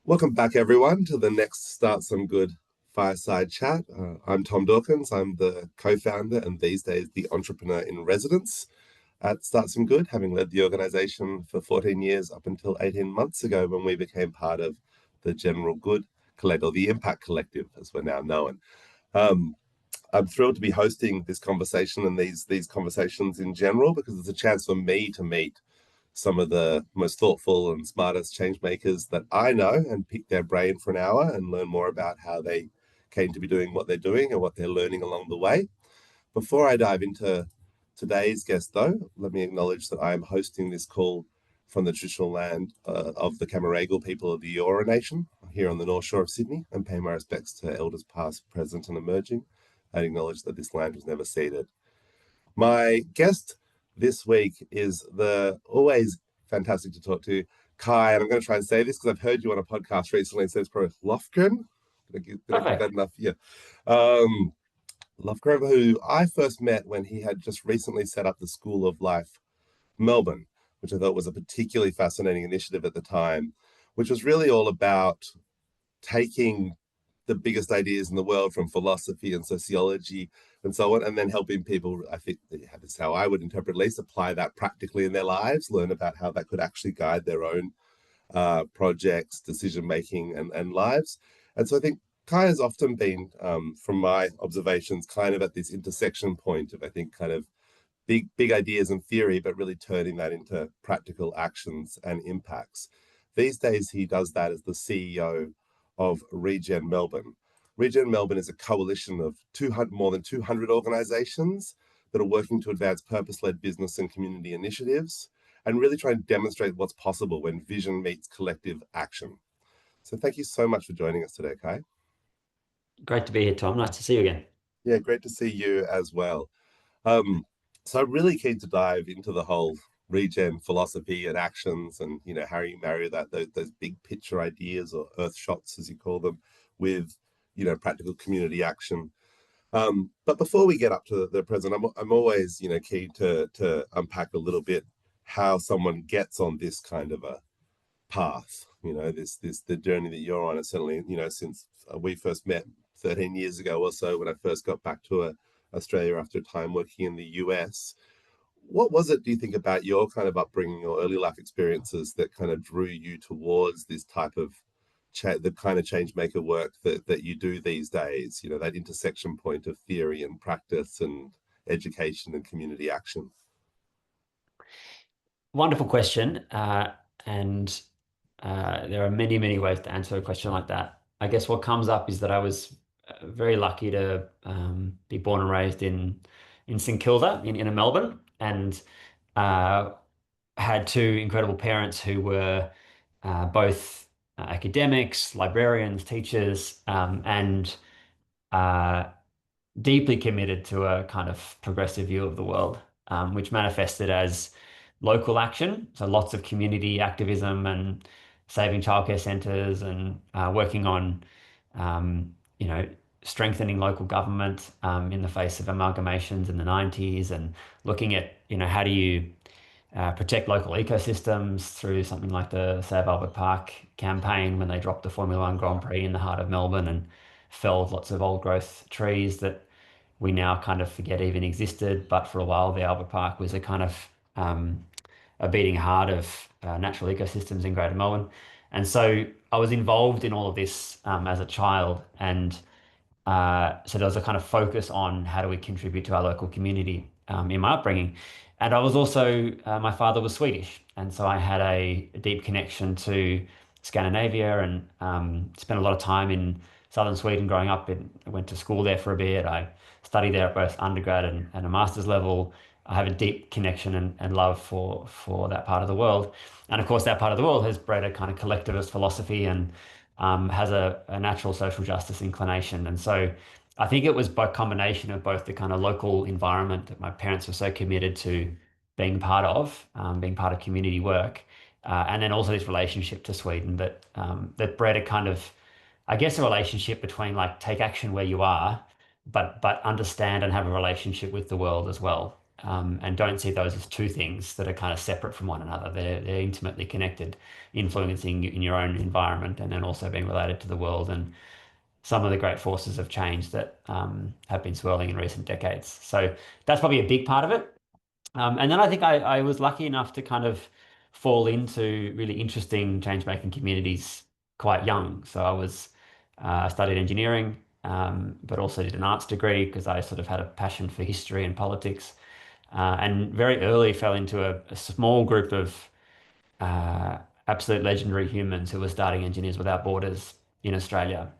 Welcome back, everyone, to the next Start Some Good fireside chat. I'm Tom Dawkins. I'm the co-founder and these days the entrepreneur in residence at Start Some Good, having led the organization for 14 years up until 18 months ago when we became part of the General Good Collective, or the Impact Collective, as we're now known. I'm thrilled to be hosting this conversation and these conversations in general because it's a chance for me to meet some of the most thoughtful and smartest change makers that I know and pick their brain for an hour and learn more about how they came to be doing what they're doing and what they're learning along the way. Before I dive into today's guest, though, let me acknowledge that I am hosting this call from the traditional land of the Camaragal people of the Eora Nation here on the North Shore of Sydney, and pay my respects to elders past, present, and emerging, and acknowledge that this land was never ceded. My guest this week is the always fantastic to talk to Kaj, and I'm going to try and say this because I've heard you on a podcast recently. So it's probably Løfgren. Did I get that enough? Yeah. Løfgren, who I first met when he had just recently set up the School of Life Melbourne, which I thought was a particularly fascinating initiative at the time, which was really all about taking the biggest ideas in the world from philosophy and sociology and so on, and then helping people, I think that's how I would interpret, at least apply that practically in their lives, learn about how that could actually guide their own projects, decision-making and lives. And so I think Kaj has often been, from my observations, kind of at this intersection point of, I think, kind of big ideas and theory, but really turning that into practical actions and impacts. These days, he does that as the CEO of Regen Melbourne. Regen Melbourne is a coalition of more than 200 organizations that are working to advance purpose-led business and community initiatives and really try and demonstrate what's possible when vision meets collective action. So thank you so much for joining us today, Kaj. Great to be here, Tom. Nice to see you again. Yeah, great to see you as well. So I'm really keen to dive into the whole regen philosophy and actions and, how you marry that, those big picture ideas or earth shots, as you call them, with, practical community action. But before we get up to the present, I'm always, keen to unpack a little bit how someone gets on this kind of a path, the journey that you're on. And certainly, since we first met 13 years ago or so, when I first got back to Australia after a time working in the US. What was it, do you think, about your kind of upbringing or early life experiences that kind of drew you towards this type of the kind of change maker work that you do these days, that intersection point of theory and practice and education and community action? Wonderful question. And there are many, many ways to answer a question like that. I guess what comes up is that I was very lucky to be born and raised in St Kilda in inner Melbourne, and had two incredible parents who were both academics, librarians, teachers, and deeply committed to a kind of progressive view of the world, which manifested as local action. So lots of community activism and saving childcare centres and working on, strengthening local government in the face of amalgamations in the 90s, and looking at, how do you protect local ecosystems through something like the Save Albert Park campaign when they dropped the Formula One Grand Prix in the heart of Melbourne and felled lots of old growth trees that we now kind of forget even existed. But for a while, the Albert Park was a kind of a beating heart of natural ecosystems in Greater Melbourne. And so I was involved in all of this as a child. And so there was a kind of focus on how do we contribute to our local community in my upbringing. And I was also, my father was Swedish. And so I had a deep connection to Scandinavia and spent a lot of time in southern Sweden growing up. I went to school there for a bit. I studied there at both undergrad and a master's level. I have a deep connection and love for that part of the world. And of course, that part of the world has bred a kind of collectivist philosophy and has a natural social justice inclination. And so I think it was by combination of both the kind of local environment that my parents were so committed to being part of community work, and then also this relationship to Sweden that bred a kind of, I guess, a relationship between like take action where you are, but understand and have a relationship with the world as well. and don't see those as two things that are kind of separate from one another. They're intimately connected, influencing in your own environment and then also being related to the world and some of the great forces of change that have been swirling in recent decades. So that's probably a big part of it. And then I think I was lucky enough to kind of fall into really interesting change-making communities quite young. So I studied engineering, but also did an arts degree because I sort of had a passion for history and politics. And very early fell into a small group of uh, absolute legendary humans who were starting Engineers Without Borders in Australia.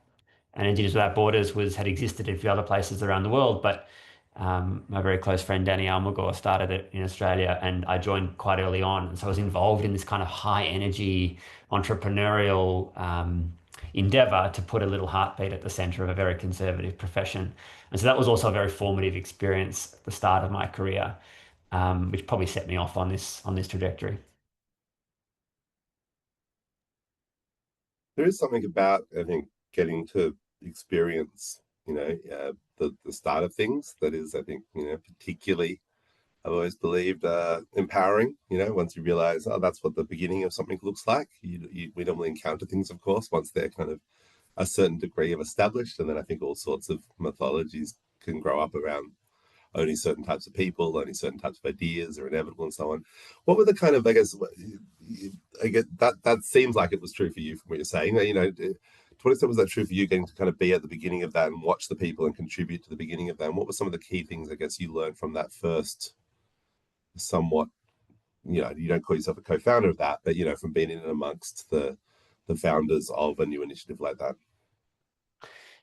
And Engineers Without Borders had existed in a few other places around the world, but my very close friend Danny Almagor started it in Australia, and I joined quite early on. And so I was involved in this kind of high energy entrepreneurial endeavor to put a little heartbeat at the center of a very conservative profession. And so that was also a very formative experience at the start of my career, which probably set me off on this trajectory. There is something about, I think, getting to experience, the start of things that is, I think, particularly, I've always believed, empowering. Once you realize, oh, that's what the beginning of something looks like. We normally encounter things, of course, once they're kind of a certain degree of established, and then I think all sorts of mythologies can grow up around only certain types of people, only certain types of ideas are inevitable, and so on. What were the kind of, I get that seems like it was true for you from what you're saying. To what extent was that true for you, getting to kind of be at the beginning of that and watch the people and contribute to the beginning of that? And what were some of the key things, I guess, you learned from that first, somewhat, you don't call yourself a co-founder of that, but from being in and amongst the founders of a new initiative like that?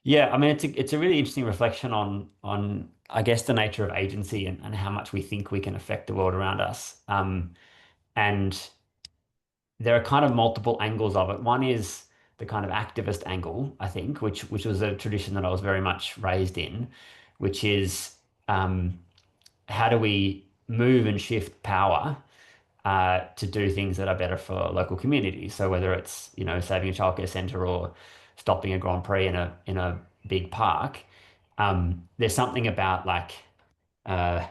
Yeah, I mean it's a really interesting reflection on I guess the nature of agency and how much we think we can affect the world around us. And there are kind of multiple angles of it. One is the kind of activist angle, I think, which was a tradition that I was very much raised in, which is um, how do we move and shift power to do things that are better for local communities. So whether it's, saving a childcare centre or stopping a Grand Prix in a big park, there's something about like uh,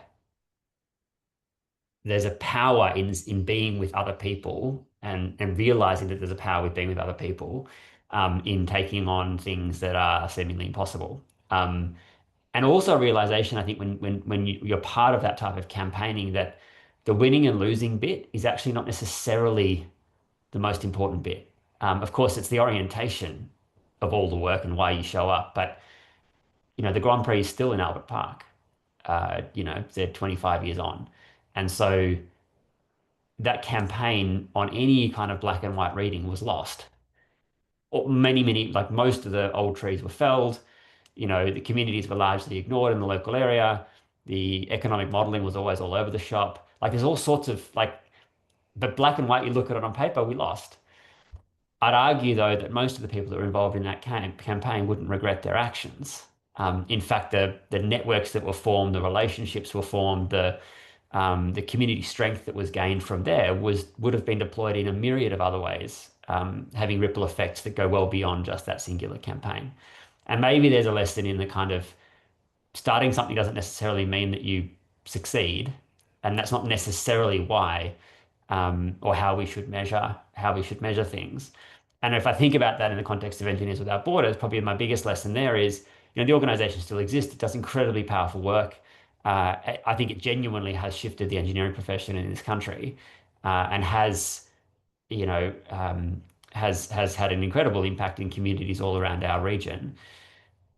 there's a power in being with other people and realizing that there's a power with being with other people in taking on things that are seemingly impossible. And also a realization, I think, when you're part of that type of campaigning, that the winning and losing bit is actually not necessarily the most important bit. Of course, it's the orientation of all the work and why you show up. But the Grand Prix is still in Albert Park. They're 25 years on, and so that campaign on any kind of black and white reading was lost. Or many, like most of the old trees were felled. The communities were largely ignored in the local area. The economic modeling was always all over the shop. Like there's all sorts of like, but black and white, you look at it on paper, we lost. I'd argue, though, that most of the people that were involved in that campaign wouldn't regret their actions. In fact, the networks that were formed, the relationships were formed, the community strength that was gained from there would have been deployed in a myriad of other ways, having ripple effects that go well beyond just that singular campaign. And maybe there's a lesson in the kind of starting something doesn't necessarily mean that you succeed, and that's not necessarily why or how we should measure things. And if I think about that in the context of Engineers Without Borders, probably my biggest lesson there is, the organization still exists. It does incredibly powerful work. I think it genuinely has shifted the engineering profession in this country, and you know, um, has had an incredible impact in communities all around our region.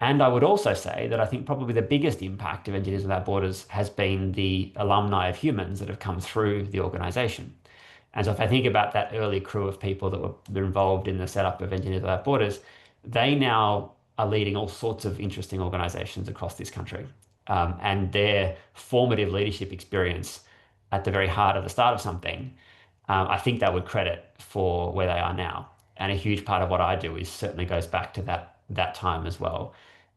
And I would also say that I think probably the biggest impact of Engineers Without Borders has been the alumni of humans that have come through the organization. And so if I think about that early crew of people that were involved in the setup of Engineers Without Borders, they now are leading all sorts of interesting organizations across this country. And their formative leadership experience at the very heart of the start of something, I think that would credit for where they are now. And a huge part of what I do is certainly goes back to that time as well.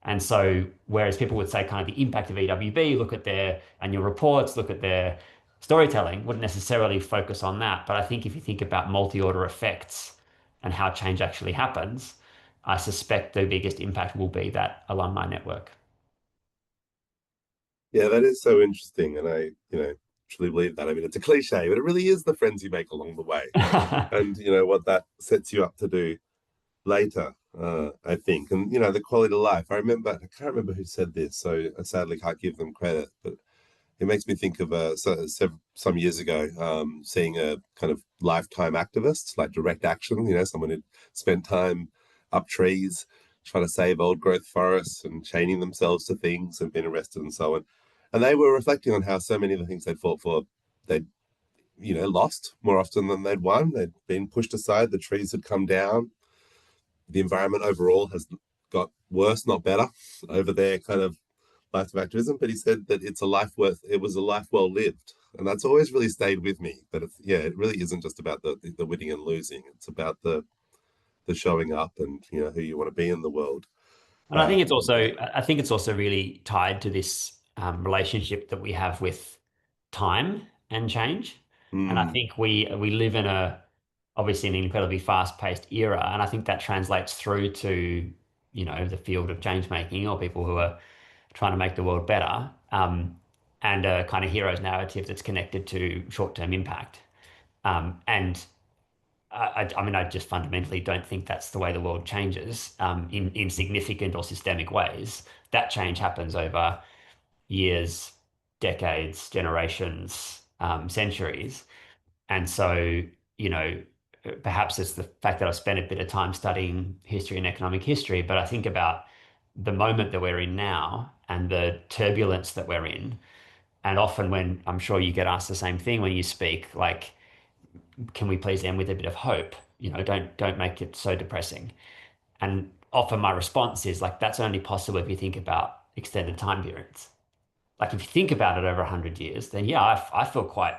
And so, whereas people would say kind of the impact of EWB, look at their annual reports, look at their storytelling, wouldn't necessarily focus on that. But I think if you think about multi-order effects and how change actually happens, I suspect the biggest impact will be that alumni network. Yeah, that is so interesting. And I truly believe that. I mean, it's a cliche, but it really is the friends you make along the way and, what that sets you up to do later, I think. And, the quality of life. I can't remember who said this, so I sadly can't give them credit, but it makes me think of some years ago, seeing a kind of lifetime activist, like direct action, someone who'd spent time up trees trying to save old growth forests and chaining themselves to things and been arrested and so on. And they were reflecting on how so many of the things they'd fought for, they'd, lost more often than they'd won. They'd been pushed aside, the trees had come down, the environment overall has got worse, not better, over their kind of life of activism. But he said that it was a life well lived, and that's always really stayed with me. But yeah, it really isn't just about the winning and losing. It's about the showing up and who you want to be in the world. And I think it's And also, I think it's also really tied to this relationship that we have with time and change. And I mm, think we live in a obviously an incredibly fast-paced era, and I think that translates through to, the field of change making or people who are trying to make the world better, and a kind of hero's narrative that's connected to short-term impact. And I mean, I just fundamentally don't think that's the way the world changes in significant or systemic ways. That change happens over years, decades, generations, centuries. And so, you know, perhaps it's the fact that I've spent a bit of time studying history and economic history, but I think about the moment that we're in now and the turbulence that we're in. And often when I'm sure you get asked the same thing when you speak, like, can we please end with a bit of hope? Don't make it so depressing. And often my response is like, that's only possible if you think about extended time periods. Like if you think about it over 100 years, then yeah, I feel quite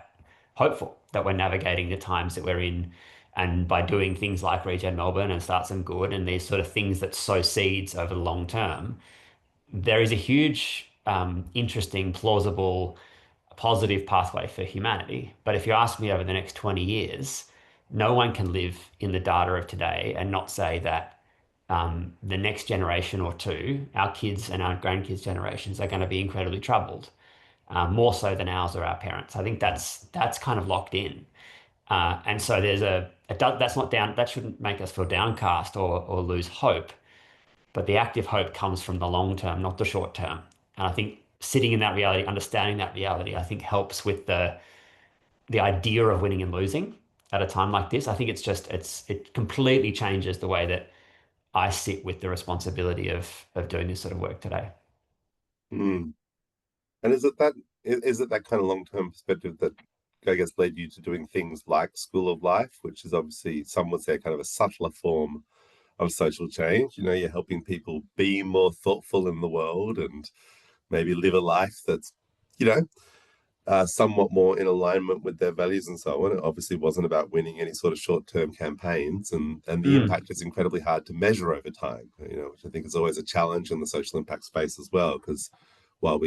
hopeful that we're navigating the times that we're in. And by doing things like Regen Melbourne and Start Some Good and these sort of things that sow seeds over the long term, there is a huge, interesting, plausible, positive pathway for humanity. But if you ask me over the next 20 years, no one can live in the data of today and not say that the next generation or two, our kids and our grandkids' generations, are going to be incredibly troubled, more so than ours or our parents. I think that's kind of locked in. And so that's not down. That shouldn't make us feel downcast or lose hope. But the active hope comes from the long term, not the short term. And I think sitting in that reality, understanding that reality, I think helps with the idea of winning and losing at a time like this. I think it completely changes the way that I sit with the responsibility of doing this sort of work today. mm. And is it that kind of long-term perspective that I guess led you to doing things like School of Life, which is obviously some would say kind of a subtler form of social change? You're helping people be more thoughtful in the world and maybe live a life that's, you know, somewhat more in alignment with their values and so on. It obviously wasn't about winning any sort of short-term campaigns, and the Mm. impact is incredibly hard to measure over time. Which I think is always a challenge in the social impact space as well. Because while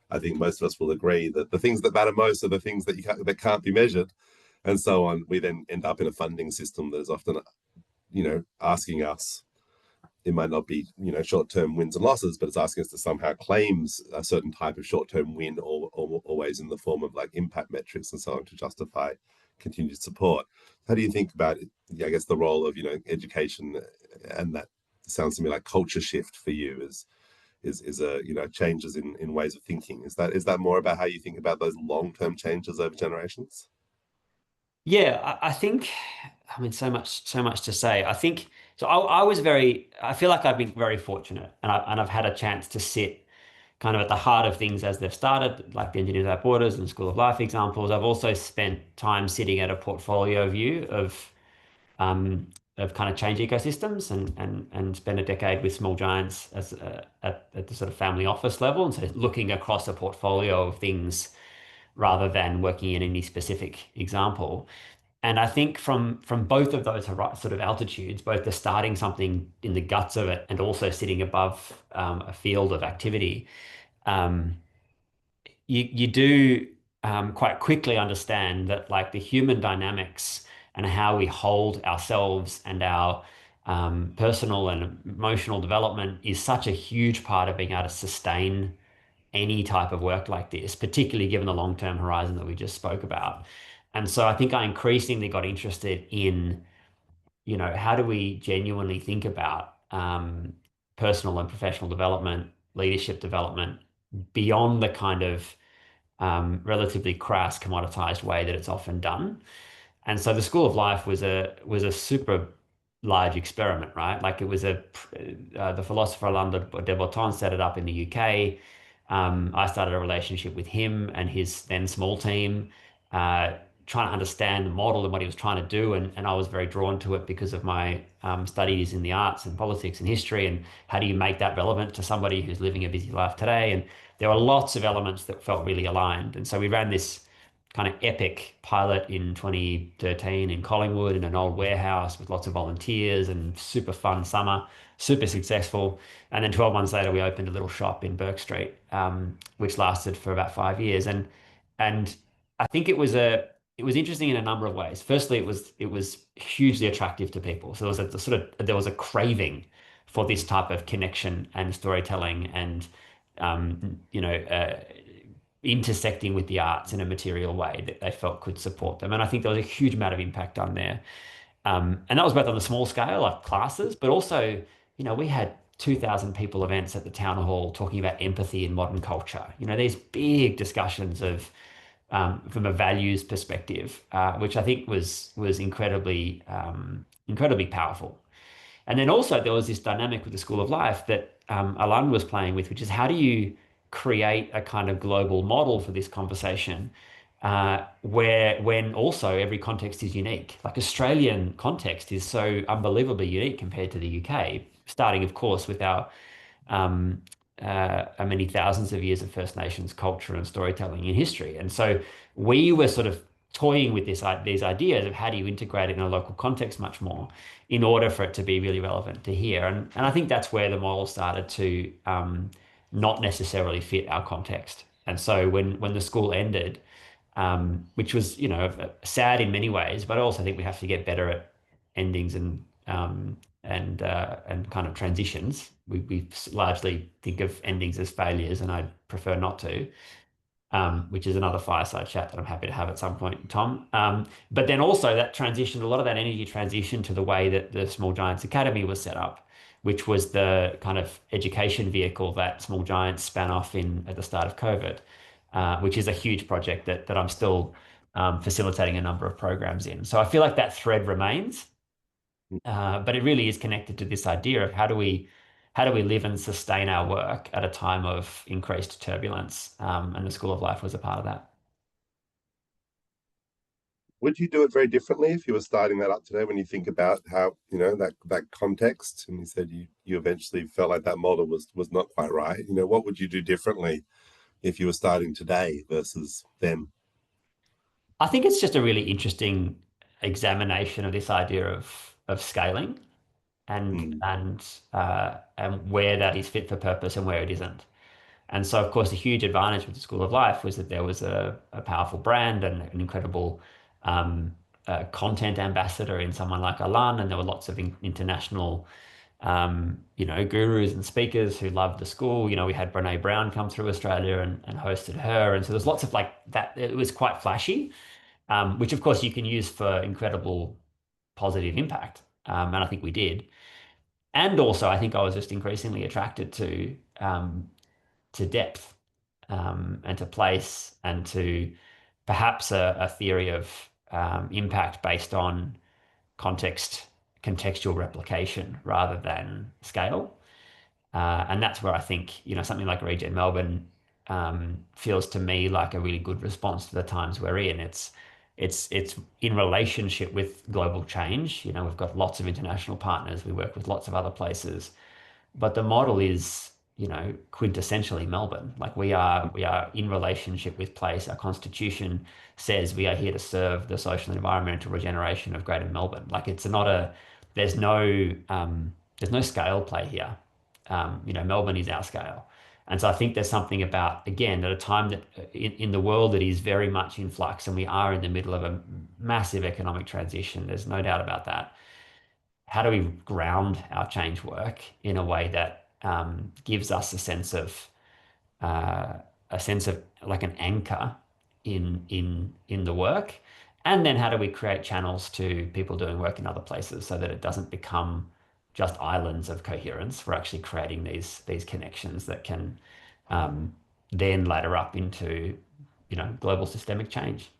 I think most of us will agree that the things that matter most are the things that can't be measured, and so on. We then end up in a funding system that is often, asking us, it might not be short-term wins and losses, but it's asking us to somehow claim a certain type of short-term win, or always in the form of like impact metrics and so on to justify continued support. How do you think about it? I guess the role of education, and that sounds to me like culture shift for you is a changes in ways of thinking. Is that more about how you think about those long-term changes over generations? Yeah, I think, I mean, so much to say. I think, so I was I feel like I've been very fortunate and I've had a chance to sit kind of at the heart of things as they've started, like the Engineers Without Borders and School of Life examples. I've also spent time sitting at a portfolio view um, of kind of change ecosystems and spent a decade with Small Giants at the sort of family office level. And so looking across a portfolio of things rather than working in any specific example. And I think from both of those sort of altitudes, both the starting something in the guts of it and also sitting above a field of activity, um, you do quite quickly understand that like the human dynamics and how we hold ourselves and our personal and emotional development is such a huge part of being able to sustain any type of work like this, particularly given the long-term horizon that we just spoke about. And so I think I increasingly got interested in, how do we genuinely think about personal and professional development, leadership development beyond the kind of relatively crass, commoditized way that it's often done. And so the School of Life was a super large experiment, right? Like it was the philosopher Alain de Botton set it up in the UK. I started a relationship with him and his then small team, uh, trying to understand the model and what he was trying to do. And I was very drawn to it because of my studies in the arts and politics and history. And how do you make that relevant to somebody who's living a busy life today? And there were lots of elements that felt really aligned. And so we ran this kind of epic pilot in 2013 in Collingwood in an old warehouse with lots of volunteers and super fun summer, super successful. And then 12 months later, we opened a little shop in Burke Street, which lasted for about 5 years. And I think it was interesting in a number of ways. Firstly, it was hugely attractive to people. So there was a craving for this type of connection and storytelling and intersecting with the arts in a material way that they felt could support them. And I think there was a huge amount of impact done there. And that was both on the small scale, like classes, but also, we had 2,000 people events at the town hall talking about empathy in modern culture. These big discussions of from a values perspective, which I think was incredibly powerful. And then also there was this dynamic with the School of Life that Alan was playing with, which is how do you create a kind of global model for this conversation, where when also every context is unique. Like Australian context is so unbelievably unique compared to the UK, starting of course with our many thousands of years of First Nations culture and storytelling in history. And so we were sort of toying with these ideas of how do you integrate it in a local context much more in order for it to be really relevant to here. And I think that's where the model started to not necessarily fit our context. And so when the school ended, which was, sad in many ways, but I also think we have to get better at endings and kind of transitions. We largely think of endings as failures, and I prefer not to, which is another fireside chat that I'm happy to have at some point, Tom. But then also that transition, a lot of that energy transition to the way that the Small Giants Academy was set up, which was the kind of education vehicle that Small Giants span off in at the start of COVID, which is a huge project that I'm still facilitating a number of programs in. So I feel like that thread remains, but it really is connected to this idea of how do we live and sustain our work at a time of increased turbulence, and the School of Life was a part of that. Would you do it very differently if you were starting that up today when you think about how, that context? And you said you eventually felt like that model was not quite right. What would you do differently if you were starting today versus then? I think it's just a really interesting examination of this idea of scaling and Mm. and and where that is fit for purpose and where it isn't. And so, of course, a huge advantage with the School of Life was that there was a powerful brand and an incredible content ambassador in someone like Alan, and there were lots of international, gurus and speakers who loved the school. We had Brene Brown come through Australia and hosted her, and so there's lots of like that. It was quite flashy, which of course you can use for incredible positive impact, and I think we did. And also, I think I was just increasingly attracted to depth, and to place and to perhaps a theory of impact based on contextual replication rather than scale. And that's where I think, something like Regen Melbourne feels to me like a really good response to the times we're in. It's in relationship with global change. We've got lots of international partners. We work with lots of other places, but the model is, quintessentially Melbourne. Like we are in relationship with place. Our constitution says we are here to serve the social and environmental regeneration of Greater Melbourne. Like it's not a, there's no scale play here. Melbourne is our scale. And so I think there's something about, again, at a time that in the world that is very much in flux, and we are in the middle of a massive economic transition. There's no doubt about that. How do we ground our change work in a way that gives us a sense of uh, a sense of like an anchor in the work, and then how do we create channels to people doing work in other places so that it doesn't become just islands of coherence. We're actually creating these connections that can um, then ladder up into global systemic change.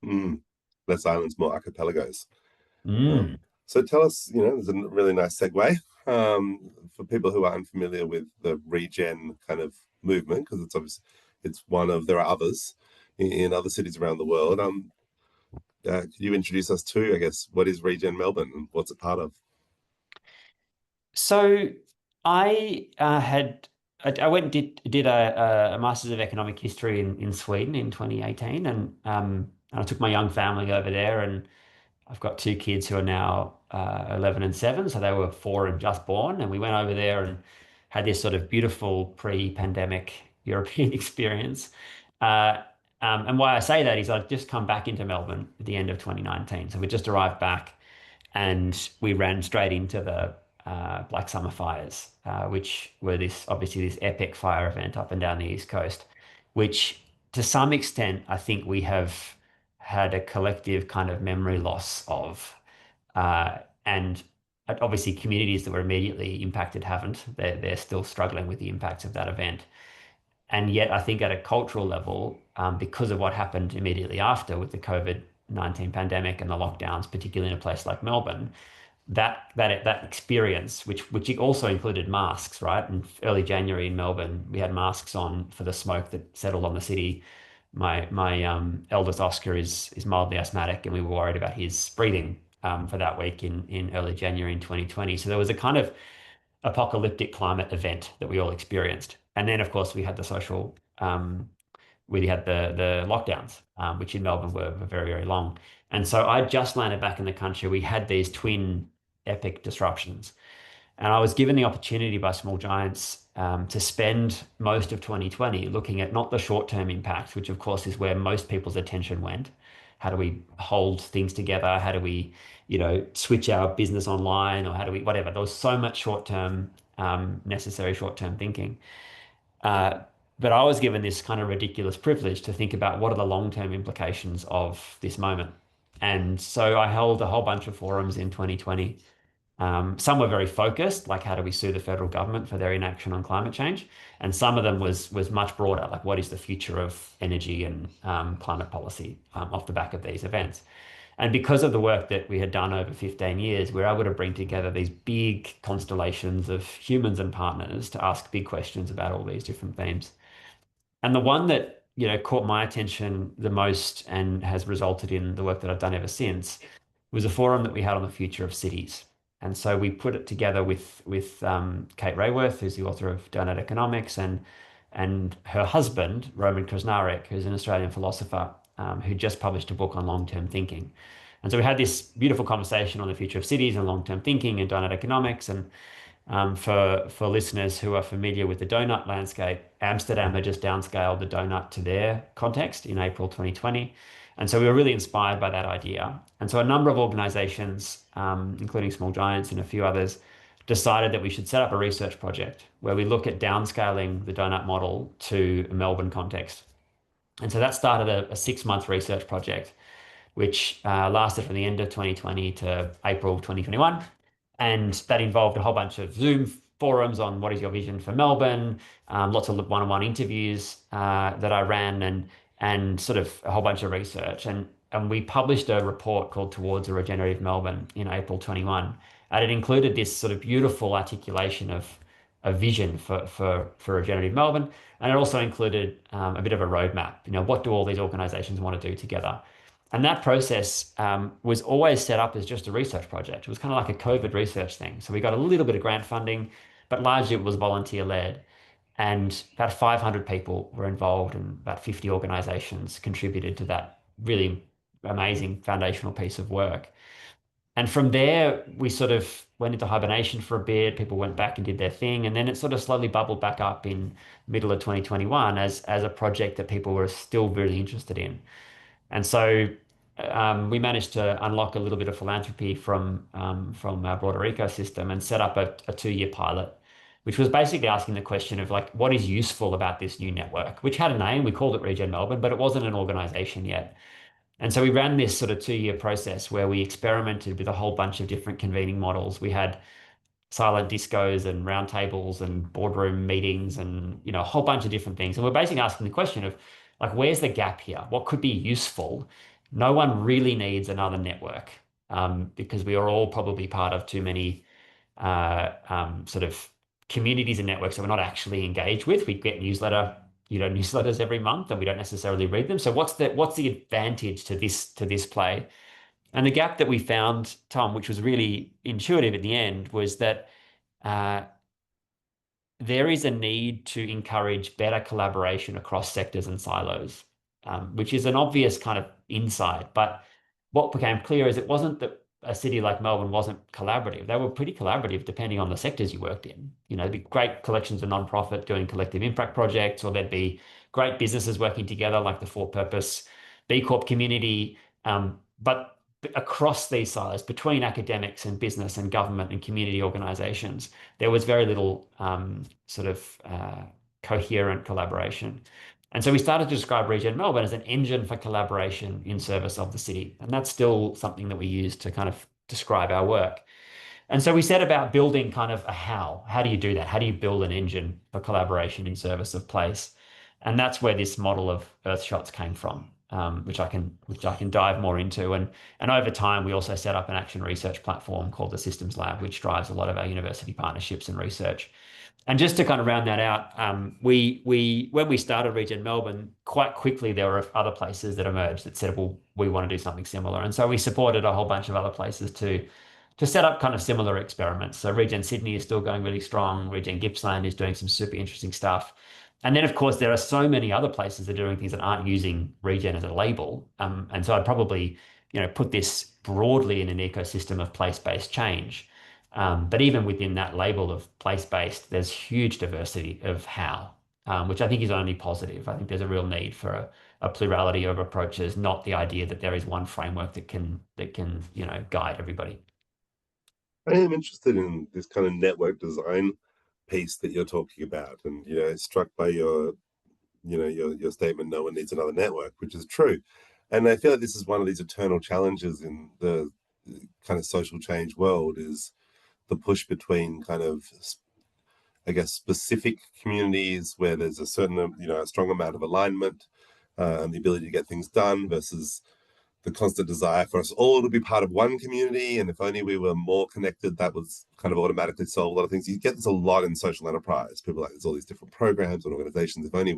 Mm. Less islands, more archipelagos. Mm. So tell us, there's a really nice segue for people who are unfamiliar with the regen kind of movement, because it's obvious it's one of, there are others in other cities around the world. Could you introduce us to, I guess, what is Regen Melbourne and what's it part of? So I went and did a Masters of Economic History in Sweden in 2018, and I took my young family over there, and I've got two kids who are now 11 and 7, so they were 4 and just born, and we went over there and had this sort of beautiful pre-pandemic European experience. Uh, and why I say that is I'd just come back into Melbourne at the end of 2019, so we just arrived back and we ran straight into the Black Summer fires, which were obviously this epic fire event up and down the East Coast, which to some extent I think we have had a collective kind of memory loss of, and obviously communities that were immediately impacted haven't. They're still struggling with the impacts of that event. And yet, I think at a cultural level, because of what happened immediately after with the COVID-19 pandemic and the lockdowns, particularly in a place like Melbourne, that experience, which also included masks, right? In early January in Melbourne, we had masks on for the smoke that settled on the city. My eldest Oscar is mildly asthmatic, and we were worried about his breathing for that week in early January in 2020. So there was a kind of apocalyptic climate event that we all experienced. And then, of course, we had the social, we had the lockdowns, which in Melbourne were very, very long. And so I just landed back in the country. We had these twin epic disruptions. And I was given the opportunity by Small Giants to spend most of 2020 looking at not the short-term impacts, which of course is where most people's attention went. How do we hold things together? How do we, switch our business online, or how do we, whatever. There was so much short-term, necessary short-term thinking. Uh, but I was given this kind of ridiculous privilege to think about what are the long-term implications of this moment. And so I held a whole bunch of forums in 2020. Some were very focused, like how do we sue the federal government for their inaction on climate change, and some of them was much broader, like what is the future of energy and climate policy off the back of these events. And because of the work that we had done over 15 years, we were able to bring together these big constellations of humans and partners to ask big questions about all these different themes. And the one that, caught my attention the most and has resulted in the work that I've done ever since was a forum that we had on the future of cities. And so we put it together with Kate Raworth, who's the author of Donut Economics, and her husband, Roman Krasnarek, who's an Australian philosopher who just published a book on long-term thinking. And so we had this beautiful conversation on the future of cities and long-term thinking and donut economics. And for listeners who are familiar with the donut landscape, Amsterdam had just downscaled the donut to their context in April 2020. And so we were really inspired by that idea. And so a number of organizations, including Small Giants and a few others, decided that we should set up a research project where we look at downscaling the donut model to a Melbourne context. And so that started a 6-month research project, which lasted from the end of 2020 to April 2021. And that involved a whole bunch of Zoom forums on what is your vision for Melbourne, lots of one-on-one interviews that I ran, and sort of a whole bunch of research. And we published a report called Towards a Regenerative Melbourne in April 21. And it included this sort of beautiful articulation of a vision for regenerative Melbourne. And it also included a bit of a roadmap. What do all these organizations want to do together? And that process was always set up as just a research project. It was kind of like a COVID research thing. So we got a little bit of grant funding, but largely it was volunteer led. And about 500 people were involved, and about 50 organizations contributed to that really amazing foundational piece of work. And from there, we sort of went into hibernation for a bit. People went back and did their thing. And then it sort of slowly bubbled back up in middle of 2021 as a project that people were still really interested in. And so we managed to unlock a little bit of philanthropy from our broader ecosystem and set up a 2-year pilot which was basically asking the question of like, what is useful about this new network, which had a name. We called it Regen Melbourne, but it wasn't an organization yet. And so we ran this sort of 2-year process where we experimented with a whole bunch of different convening models. We had silent discos and roundtables and boardroom meetings and a whole bunch of different things. And we're basically asking the question of like, where's the gap here? What could be useful? No one really needs another network because we are all probably part of too many sort of communities and networks that we're not actually engaged with. We get newsletters every month, and we don't necessarily read them. So what's the advantage to this play? And the gap that we found, Tom, which was really intuitive at the end, was that uh, there is a need to encourage better collaboration across sectors and silos, which is an obvious kind of insight. But what became clear is it wasn't that a city like Melbourne wasn't collaborative. They were pretty collaborative depending on the sectors you worked in. There'd be great collections of non-profit doing collective impact projects, or there'd be great businesses working together like the for-purpose B Corp community. But across these silos, between academics and business and government and community organizations, there was very little sort of coherent collaboration. And so we started to describe Regen Melbourne as an engine for collaboration in service of the city. And that's still something that we use to kind of describe our work. And so we set about building kind of a how. How do you do that? How do you build an engine for collaboration in service of place? And that's where this model of Earthshots came from, which I can dive more into. And over time, we also set up an action research platform called the Systems Lab, which drives a lot of our university partnerships and research. And just to kind of round that out, we when we started Regen Melbourne, quite quickly there were other places that emerged that said, well, we want to do something similar. And so we supported a whole bunch of other places to set up kind of similar experiments. So Regen Sydney is still going really strong. Regen Gippsland is doing some super interesting stuff. And then, of course, there are so many other places that are doing things that aren't using Regen as a label. And so I'd probably, put this broadly in an ecosystem of place-based change. But even within that label of place-based, there's huge diversity of how, which I think is only positive. I think there's a real need for a plurality of approaches, not the idea that there is one framework that can guide everybody. I am interested in this kind of network design piece that you're talking about, and struck by your statement, no one needs another network, which is true. And I feel like this is one of these eternal challenges in the kind of social change world, is the push between kind of, I guess, specific communities where there's a certain, a strong amount of alignment and the ability to get things done, versus the constant desire for us all to be part of one community. And if only we were more connected, that was kind of automatically solve a lot of things. You get this a lot in social enterprise. People like, there's all these different programs and organizations. If only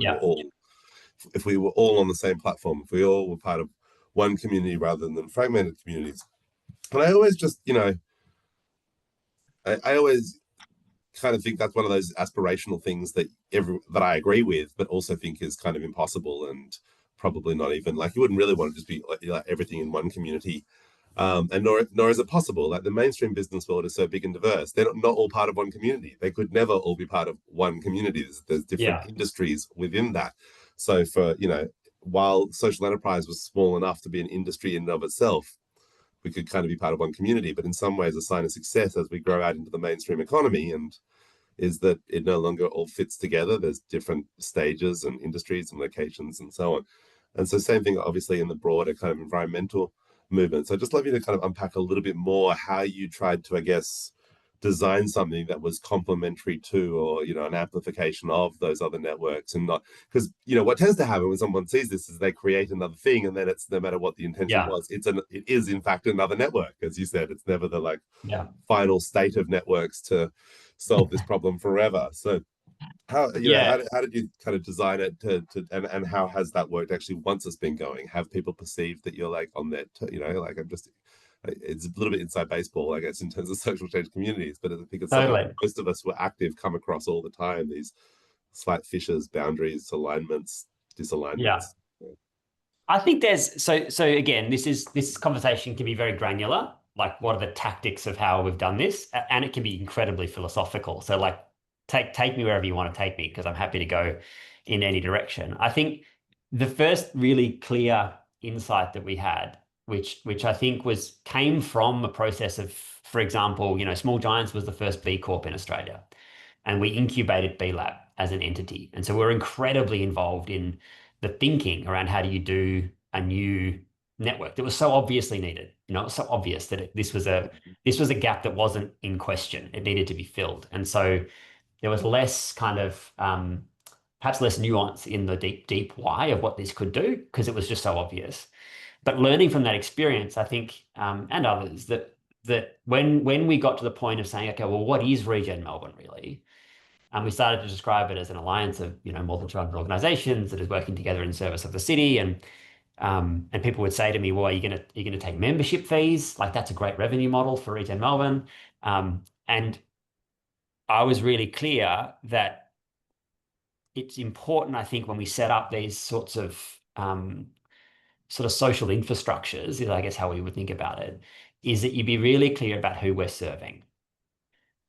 if we were all on the same platform, if we all were part of one community rather than fragmented communities. And I always just, I always kind of think that's one of those aspirational things that I agree with, but also think is kind of impossible, and probably not even, like, you wouldn't really want to just be like everything in one community. And nor is it possible. Like, the mainstream business world is so big and diverse. They're not all part of one community. They could never all be part of one community. There's different industries within that. So for, while social enterprise was small enough to be an industry in and of itself, we could kind of be part of one community. But in some ways, a sign of success as we grow out into the mainstream economy and is that it no longer all fits together. There's different stages and industries and locations and so on. And so same thing, obviously, in the broader kind of environmental movement. So I'd just love you to kind of unpack a little bit more how you tried to, I guess, design something that was complementary to, or, an amplification of those other networks, and not, because, what tends to happen when someone sees this is they create another thing, and then it's, no matter what the intention was, it is in fact another network. As you said, it's never the final state of networks to solve this problem forever. So how did you kind of design it and how has that worked actually once it's been going? Have people perceived that you're like on that, it's a little bit inside baseball, I guess, in terms of social change communities, but I think it's something most of us who are active come across all the time, these slight fissures, boundaries, alignments, disalignments. I think there's so again, this conversation can be very granular, like what are the tactics of how we've done this, and it can be incredibly philosophical. So like take me wherever you want to take me, because I'm happy to go in any direction. I think the first really clear insight that we had, which I think came from a process of, for example, Small Giants was the first B Corp in Australia. and we incubated B Lab as an entity. And so we're incredibly involved in the thinking around how do you do a new network that was so obviously needed. You know, it was so obvious that this was a gap that wasn't in question. It needed to be filled. And so there was less kind of perhaps less nuance in the deep why of what this could do, because it was just so obvious. But learning from that experience, I think, and others, that when we got to the point of saying, okay, well, what is Regen Melbourne really? And we started to describe it as an alliance of, you know, more than 200 organizations that is working together in service of the city. And people would say to me, well, are you gonna take membership fees? Like, that's a great revenue model for Regen Melbourne. And I was really clear that it's important, I think, when we set up these sorts of sort of social infrastructures, is I guess how we would think about it, is that you be really clear about who we're serving.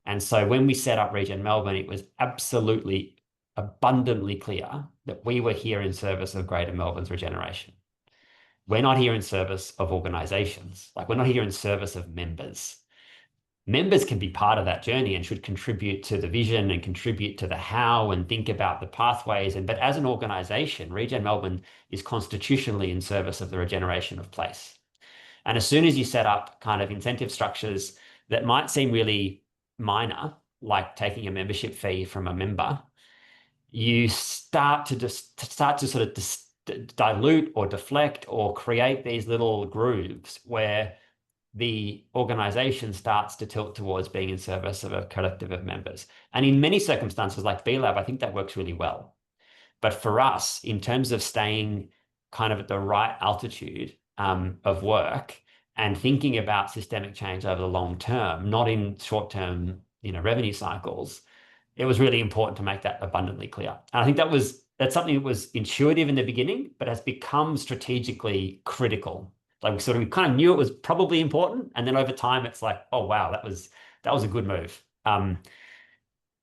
And so when we set up Regen Melbourne, it was absolutely abundantly clear that we were here in service of Greater Melbourne's regeneration. We're not here in service of organizations. Like, we're not here in service of members. Members can be part of that journey and should contribute to the vision and contribute to the how and think about the pathways. But as an organization, Regen Melbourne is constitutionally in service of the regeneration of place. And as soon as you set up kind of incentive structures that might seem really minor, like taking a membership fee from a member, you start to sort of dilute or deflect or create these little grooves where the organization starts to tilt towards being in service of a collective of members. And in many circumstances like B Lab, I think that works really well. But for us, in terms of staying kind of at the right altitude of work and thinking about systemic change over the long term, not in short-term, you know, revenue cycles, it was really important to make that abundantly clear. And I think that's something that was intuitive in the beginning, but has become strategically critical. Like, we kind of knew it was probably important, and then over time, it's like, oh wow, that was a good move. And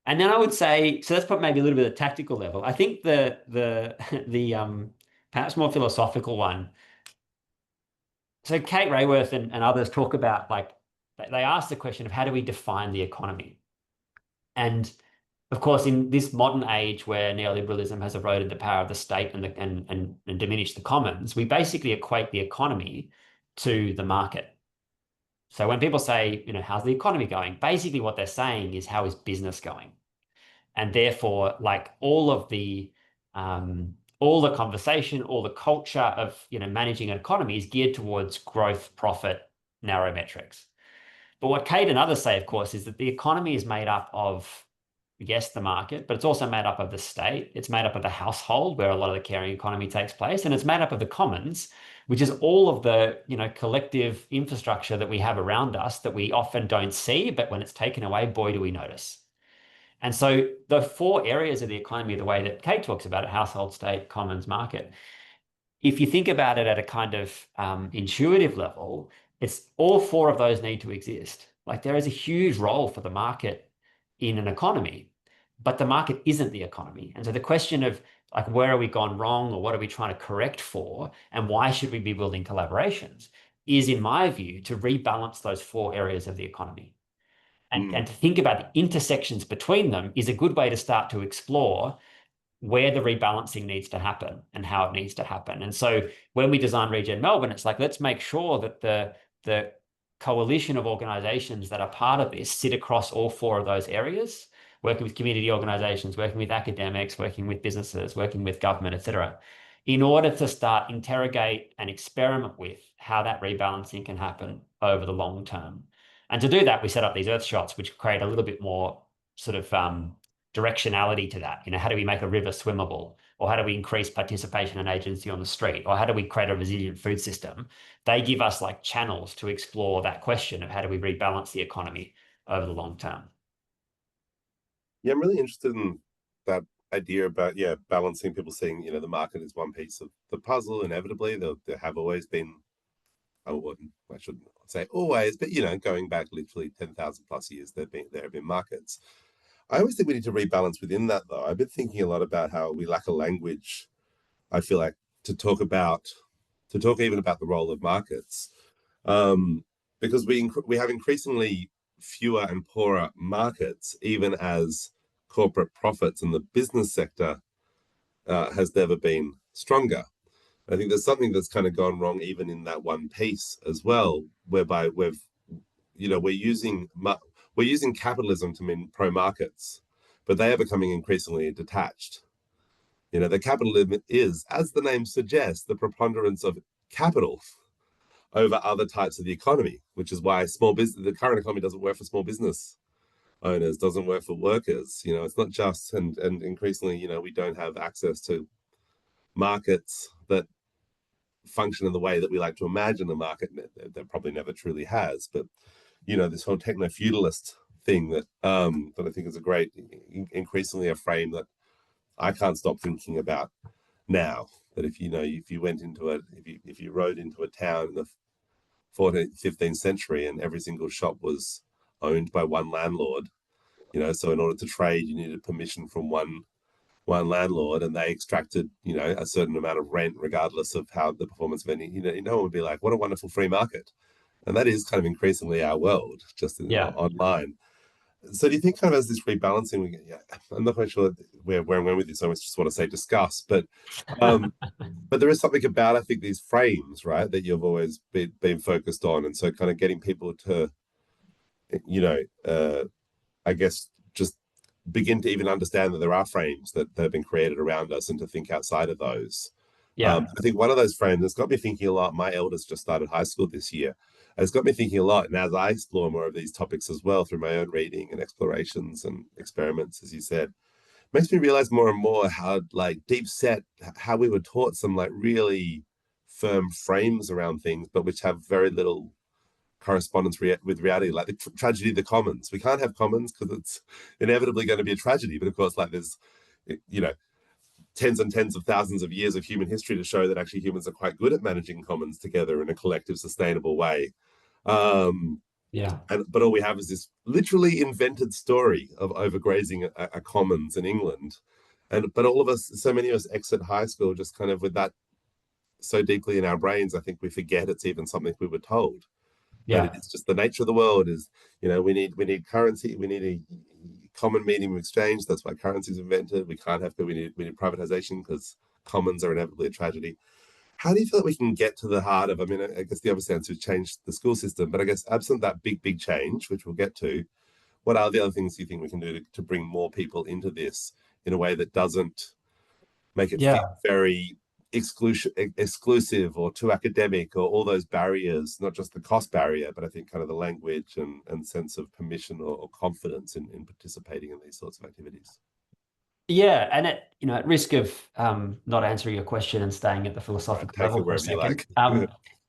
then I would say, so that's probably maybe a little bit of the tactical level. I think the perhaps more philosophical one. So Kate Raworth and others talk about, like, they ask the question of how do we define the economy? And of course, in this modern age where neoliberalism has eroded the power of the state and diminished the commons, we basically equate the economy to the market. So when people say, you know, how's the economy going? Basically what they're saying is, how is business going? And therefore, like, all the conversation, all the culture of, you know, managing an economy is geared towards growth, profit, narrow metrics. But what Kate and others say, of course, is that the economy is made up of, yes, the market, but it's also made up of the state. It's made up of the household, where a lot of the caring economy takes place. And it's made up of the commons, which is all of the, you know, collective infrastructure that we have around us that we often don't see, but when it's taken away, boy, do we notice. And so the four areas of the economy, the way that Kate talks about it, household, state, commons, market, if you think about it at a kind of intuitive level, it's all four of those need to exist. Like, there is a huge role for the market in an economy, but the market isn't the economy. And so the question of, like, where are we gone wrong, or what are we trying to correct for, and why should we be building collaborations, is, in my view, to rebalance those four areas of the economy. And to think about the intersections between them is a good way to start to explore where the rebalancing needs to happen and how it needs to happen. And so when we design Regen Melbourne, it's like, let's make sure that the coalition of organizations that are part of this sit across all four of those areas, working with community organizations, working with academics, working with businesses, working with government, etc., in order to start interrogate and experiment with how that rebalancing can happen over the long term. And to do that, we set up these earth shots, which create a little bit more sort of directionality to that. You know, how do we make a river swimmable? Or how do we increase participation and agency on the street? Or how do we create a resilient food system? They give us, like, channels to explore that question of how do we rebalance the economy over the long term. Yeah, I'm really interested in that idea about, balancing, people saying, you know, the market is one piece of the puzzle. Inevitably, there have always been, I shouldn't say always, but, you know, going back literally 10,000 plus years, there have been markets. I always think we need to rebalance within that, though. I've been thinking a lot about how we lack a language, I feel like, to talk even about the role of markets, because we have increasingly fewer and poorer markets, even as corporate profits and the business sector has never been stronger. I think there's something that's kind of gone wrong even in that one piece as well, whereby we're using capitalism to mean pro markets, but they are becoming increasingly detached. The capitalism is, as the name suggests, the preponderance of capital over other types of the economy, which is why the current economy doesn't work for small business owners, doesn't work for workers. It's not just, and increasingly, we don't have access to markets that function in the way that we like to imagine the market that probably never truly has. But this whole techno-feudalist thing that I think is a great, increasingly a frame that I can't stop thinking about now. That if you went into if you rode into a town in the 14th, 15th century and every single shop was owned by one landlord, so in order to trade you needed permission from one landlord, and they extracted a certain amount of rent regardless of how the performance of any, no one would be like, what a wonderful free market. And that is kind of increasingly our world, just online. So do you think kind of as this rebalancing, I'm not quite sure where I'm going with this, I just want to say discuss, but there is something about, I think, these frames, right, that you've always been focused on. And so kind of getting people to, I guess, just begin to even understand that there are frames that have been created around us and to think outside of those. I think one of those frames has got me thinking a lot. My eldest just started high school this year. And it's got me thinking a lot. And as I explore more of these topics as well through my own reading and explorations and experiments, as you said, makes me realize more and more how deep set, how we were taught some really firm frames around things, but which have very little correspondence with reality, like the tragedy of the commons. We can't have commons because it's inevitably going to be a tragedy. But of course, there's, tens and tens of thousands of years of human history to show that actually humans are quite good at managing commons together in a collective, sustainable way. But all we have is this literally invented story of overgrazing a commons in England. But all of us, so many of us exit high school just kind of with that so deeply in our brains, I think we forget it's even something we were told. That it's just the nature of the world is, we need currency, we need a common medium of exchange. That's why currency is invented. We can't have, we need privatization because commons are inevitably a tragedy. How do you feel that we can get to the heart of, I guess the obvious answer is change the school system, but I guess absent that big change, which we'll get to, what are the other things you think we can do to bring more people into this in a way that doesn't make it feel very exclusive or too academic, or all those barriers, not just the cost barrier, but I think kind of the language and sense of permission or confidence in participating in these sorts of activities? And at risk of not answering your question and staying at the philosophical level for a second,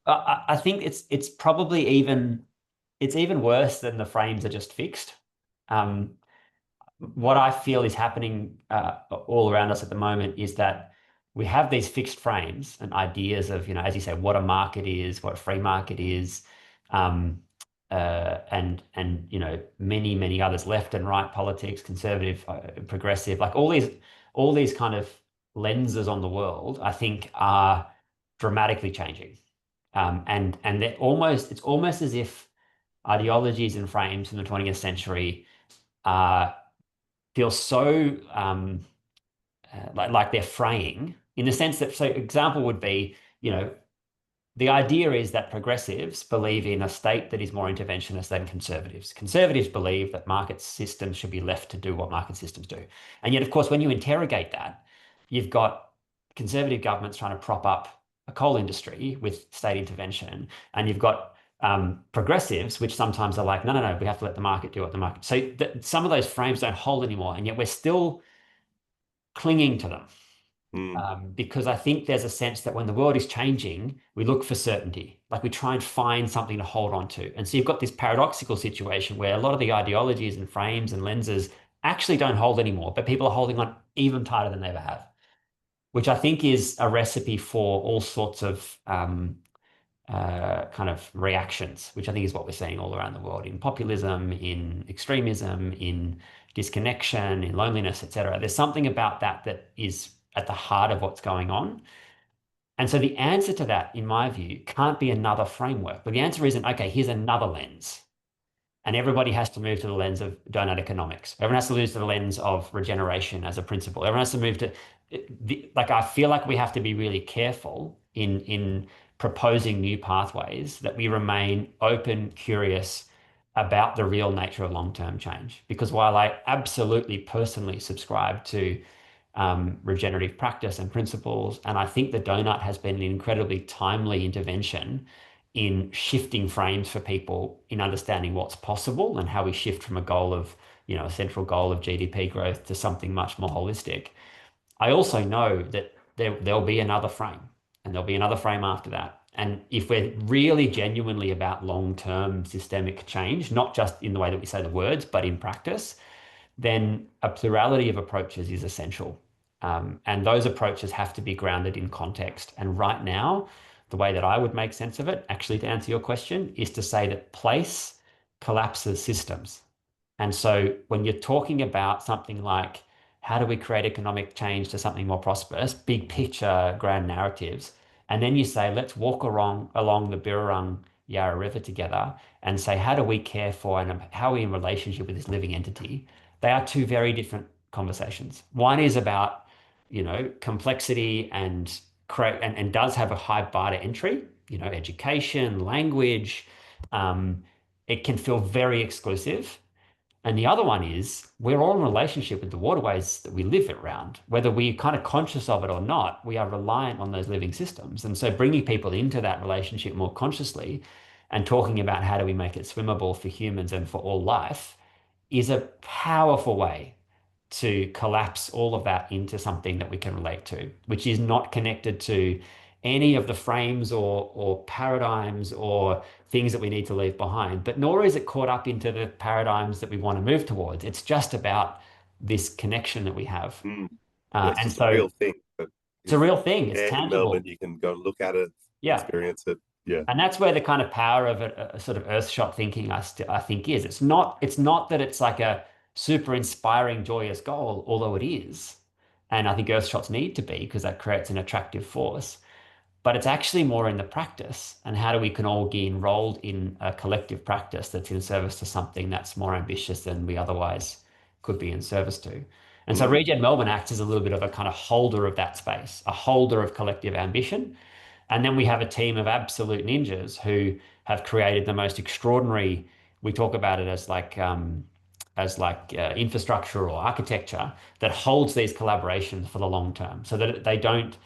I think it's probably even worse than the frames are just fixed. What I feel is happening all around us at the moment is that we have these fixed frames and ideas of, as you say, what a market is, what a free market is, and many others, left and right politics, conservative, progressive, like all these kind of lenses on the world, I think are dramatically changing, and it's almost as if ideologies and frames from the 20th century feel so like they're fraying, in the sense that, so example would be, the idea is that progressives believe in a state that is more interventionist than conservatives. Conservatives believe that market systems should be left to do what market systems do. And yet, of course, when you interrogate that, you've got conservative governments trying to prop up a coal industry with state intervention, and you've got progressives, which sometimes are like, no, we have to let the market do what the market. So some of those frames don't hold anymore, and yet we're still clinging to them. Because I think there's a sense that when the world is changing, we look for certainty, like we try and find something to hold on to. And so you've got this paradoxical situation where a lot of the ideologies and frames and lenses actually don't hold anymore, but people are holding on even tighter than they ever have, which I think is a recipe for all sorts of kind of reactions, which I think is what we're seeing all around the world, in populism, in extremism, in disconnection, in loneliness, etc. There's something about that is at the heart of what's going on. And so the answer to that, in my view, can't be another framework, but the answer isn't, okay, here's another lens. And everybody has to move to the lens of donut economics. Everyone has to move to the lens of regeneration as a principle. Everyone has to move to like, I feel like we have to be really careful in proposing new pathways, that we remain open, curious about the real nature of long-term change. Because while I absolutely personally subscribe to regenerative practice and principles, and I think the donut has been an incredibly timely intervention in shifting frames for people in understanding what's possible and how we shift from a goal of, a central goal of GDP growth to something much more holistic. I also know that there'll be another frame, and there'll be another frame after that. And if we're really genuinely about long-term systemic change, not just in the way that we say the words, but in practice, then a plurality of approaches is essential. And those approaches have to be grounded in context. And right now, the way that I would make sense of it, actually, to answer your question, is to say that place collapses systems. And so when you're talking about something like how do we create economic change to something more prosperous, big picture, grand narratives, and then you say, let's walk along the Birrarung Yarra River together and say, how do we care for and how are we in relationship with this living entity? They are two very different conversations. One is about, complexity and create and does have a high bar to entry, education, language. It can feel very exclusive. And the other one is we're all in relationship with the waterways that we live around. Whether we're kind of conscious of it or not, we are reliant on those living systems. And so bringing people into that relationship more consciously and talking about how do we make it swimmable for humans and for all life is a powerful way to collapse all of that into something that we can relate to, which is not connected to any of the frames or paradigms or things that we need to leave behind, but nor is it caught up into the paradigms that we want to move towards. It's just about this connection that we have. Yeah, it's And just a so real thing. But it's a real thing. It's in Melbourne, tangible. you can go look at it, Yeah. experience it. Yeah. And that's where the kind of power of a sort of earthshot thinking I think is. It's not that it's like a super inspiring, joyous goal, although it is. And I think earthshots need to be because that creates an attractive force. But it's actually more in the practice and how do we can all get enrolled in a collective practice that's in service to something that's more ambitious than we otherwise could be in service to. And so Regen Melbourne acts as a little bit of a kind of holder of that space, a holder of collective ambition. And then we have a team of absolute ninjas who have created the most extraordinary, we talk about it as like infrastructure or architecture that holds these collaborations for the long term so that they don't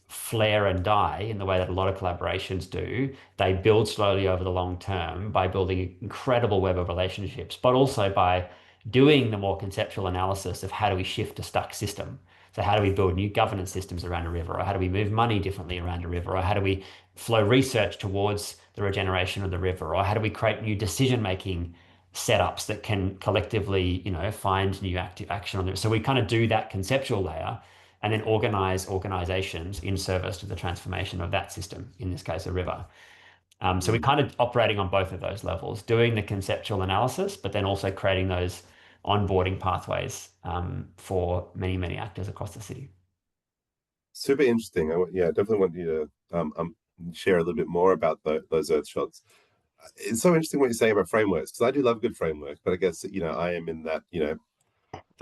flare and die in the way that a lot of collaborations do. They build slowly over the long term by building an incredible web of relationships, but also by doing the more conceptual analysis of how do we shift a stuck system. So how do we build new governance systems around a river? Or how do we move money differently around a river? Or how do we flow research towards the regeneration of the river? Or how do we create new decision-making setups that can collectively, find new active action on them? So we kind of do that conceptual layer and then organize organizations in service to the transformation of that system, in this case, a river. So we're kind of operating on both of those levels, doing the conceptual analysis, but then also creating those onboarding pathways for many, many actors across the city. Super interesting. Definitely want you to share a little bit more about those earth shots. It's so interesting what you're saying about frameworks, because I do love a good framework, but I guess, I am in that,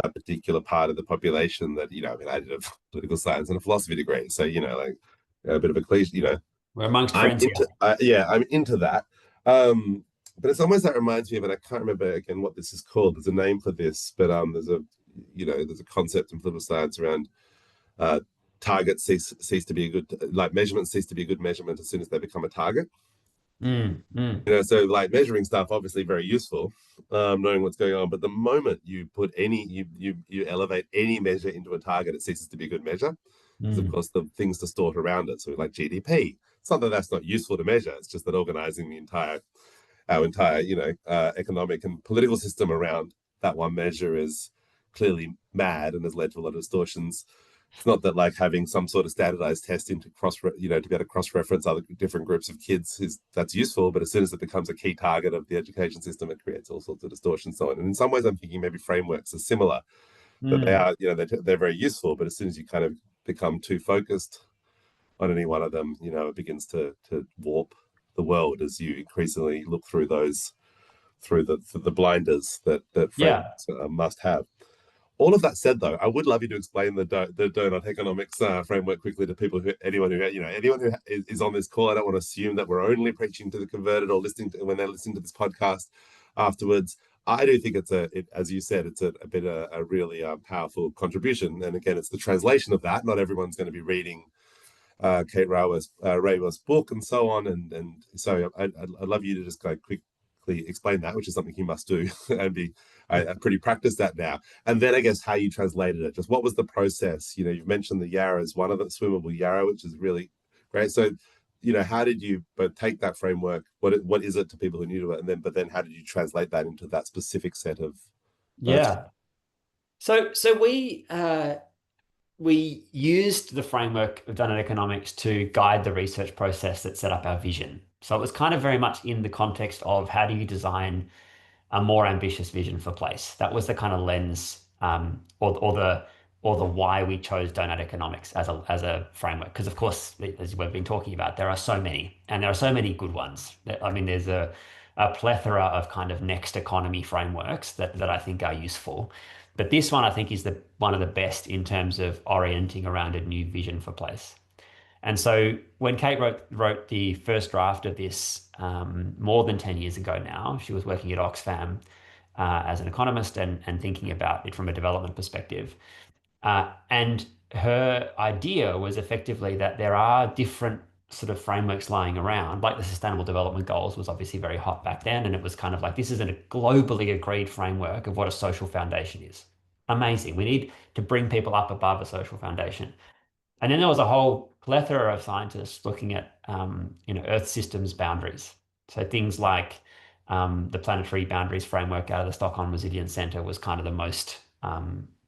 that particular part of the population that, I did a political science and a philosophy degree. So, like a bit of a cliche, We're amongst friends here. I'm into that. But it's almost that reminds me of, and I can't remember again what this is called. There's a name for this, but there's a concept in political science around targets cease to be a good, like measurements cease to be a good measurement as soon as they become a target. So like measuring stuff, obviously very useful, knowing what's going on. But the moment you put you elevate any measure into a target, it ceases to be a good measure. Because of course the things distort around it. So like GDP, it's not that that's not useful to measure. It's just that organizing our entire economic and political system around that one measure is clearly mad and has led to a lot of distortions. It's not that like having some sort of standardized testing to to be able to cross-reference other different groups of kids that's useful, but as soon as it becomes a key target of the education system, it creates all sorts of distortions. So on. And in some ways, I'm thinking maybe frameworks are similar, that they are, they're very useful, but as soon as you kind of become too focused on any one of them, it begins to warp the world as you increasingly look through those through the blinders that Yeah. frameworks must have. All of that said, though, I would love you to explain the donut economics framework quickly to people anyone who is on this call. I don't want to assume that we're only preaching to the converted or listening to when they're listening to this podcast afterwards. I do think as you said, it's a really powerful contribution. And again, it's the translation of that. Not everyone's going to be reading Kate Raworth's book and so on. And so I'd love you to just quickly explain that, which is something you must do and be pretty practiced at now. And then I guess how you translated it. Just what was the process? You've mentioned the Yarras, one of the swimmable Yarra, which is really great. So, how did you take that framework? What is it to people who are new to it? But then how did you translate that into that specific set of Yeah. So we used the framework of donut economics to guide the research process that set up our vision. So it was kind of very much in the context of how do you design a more ambitious vision for place. That was the kind of lens, or the why we chose donut economics as a framework. Because of course, as we've been talking about, there are so many, and there are so many good ones. I mean, there's a plethora of kind of next economy frameworks that I think are useful. But this one I think is one of the best in terms of orienting around a new vision for place. And so when Kate wrote the first draft of this more than 10 years ago now, she was working at Oxfam as an economist and thinking about it from a development perspective. And her idea was effectively that there are different sort of frameworks lying around, like the Sustainable Development Goals was obviously very hot back then. And it was kind of like, this is a globally agreed framework of what a social foundation is. Amazing. We need to bring people up above a social foundation. And then there was a whole plethora of scientists looking at, Earth systems boundaries. So things like the planetary boundaries framework out of the Stockholm Resilience Center was kind of the most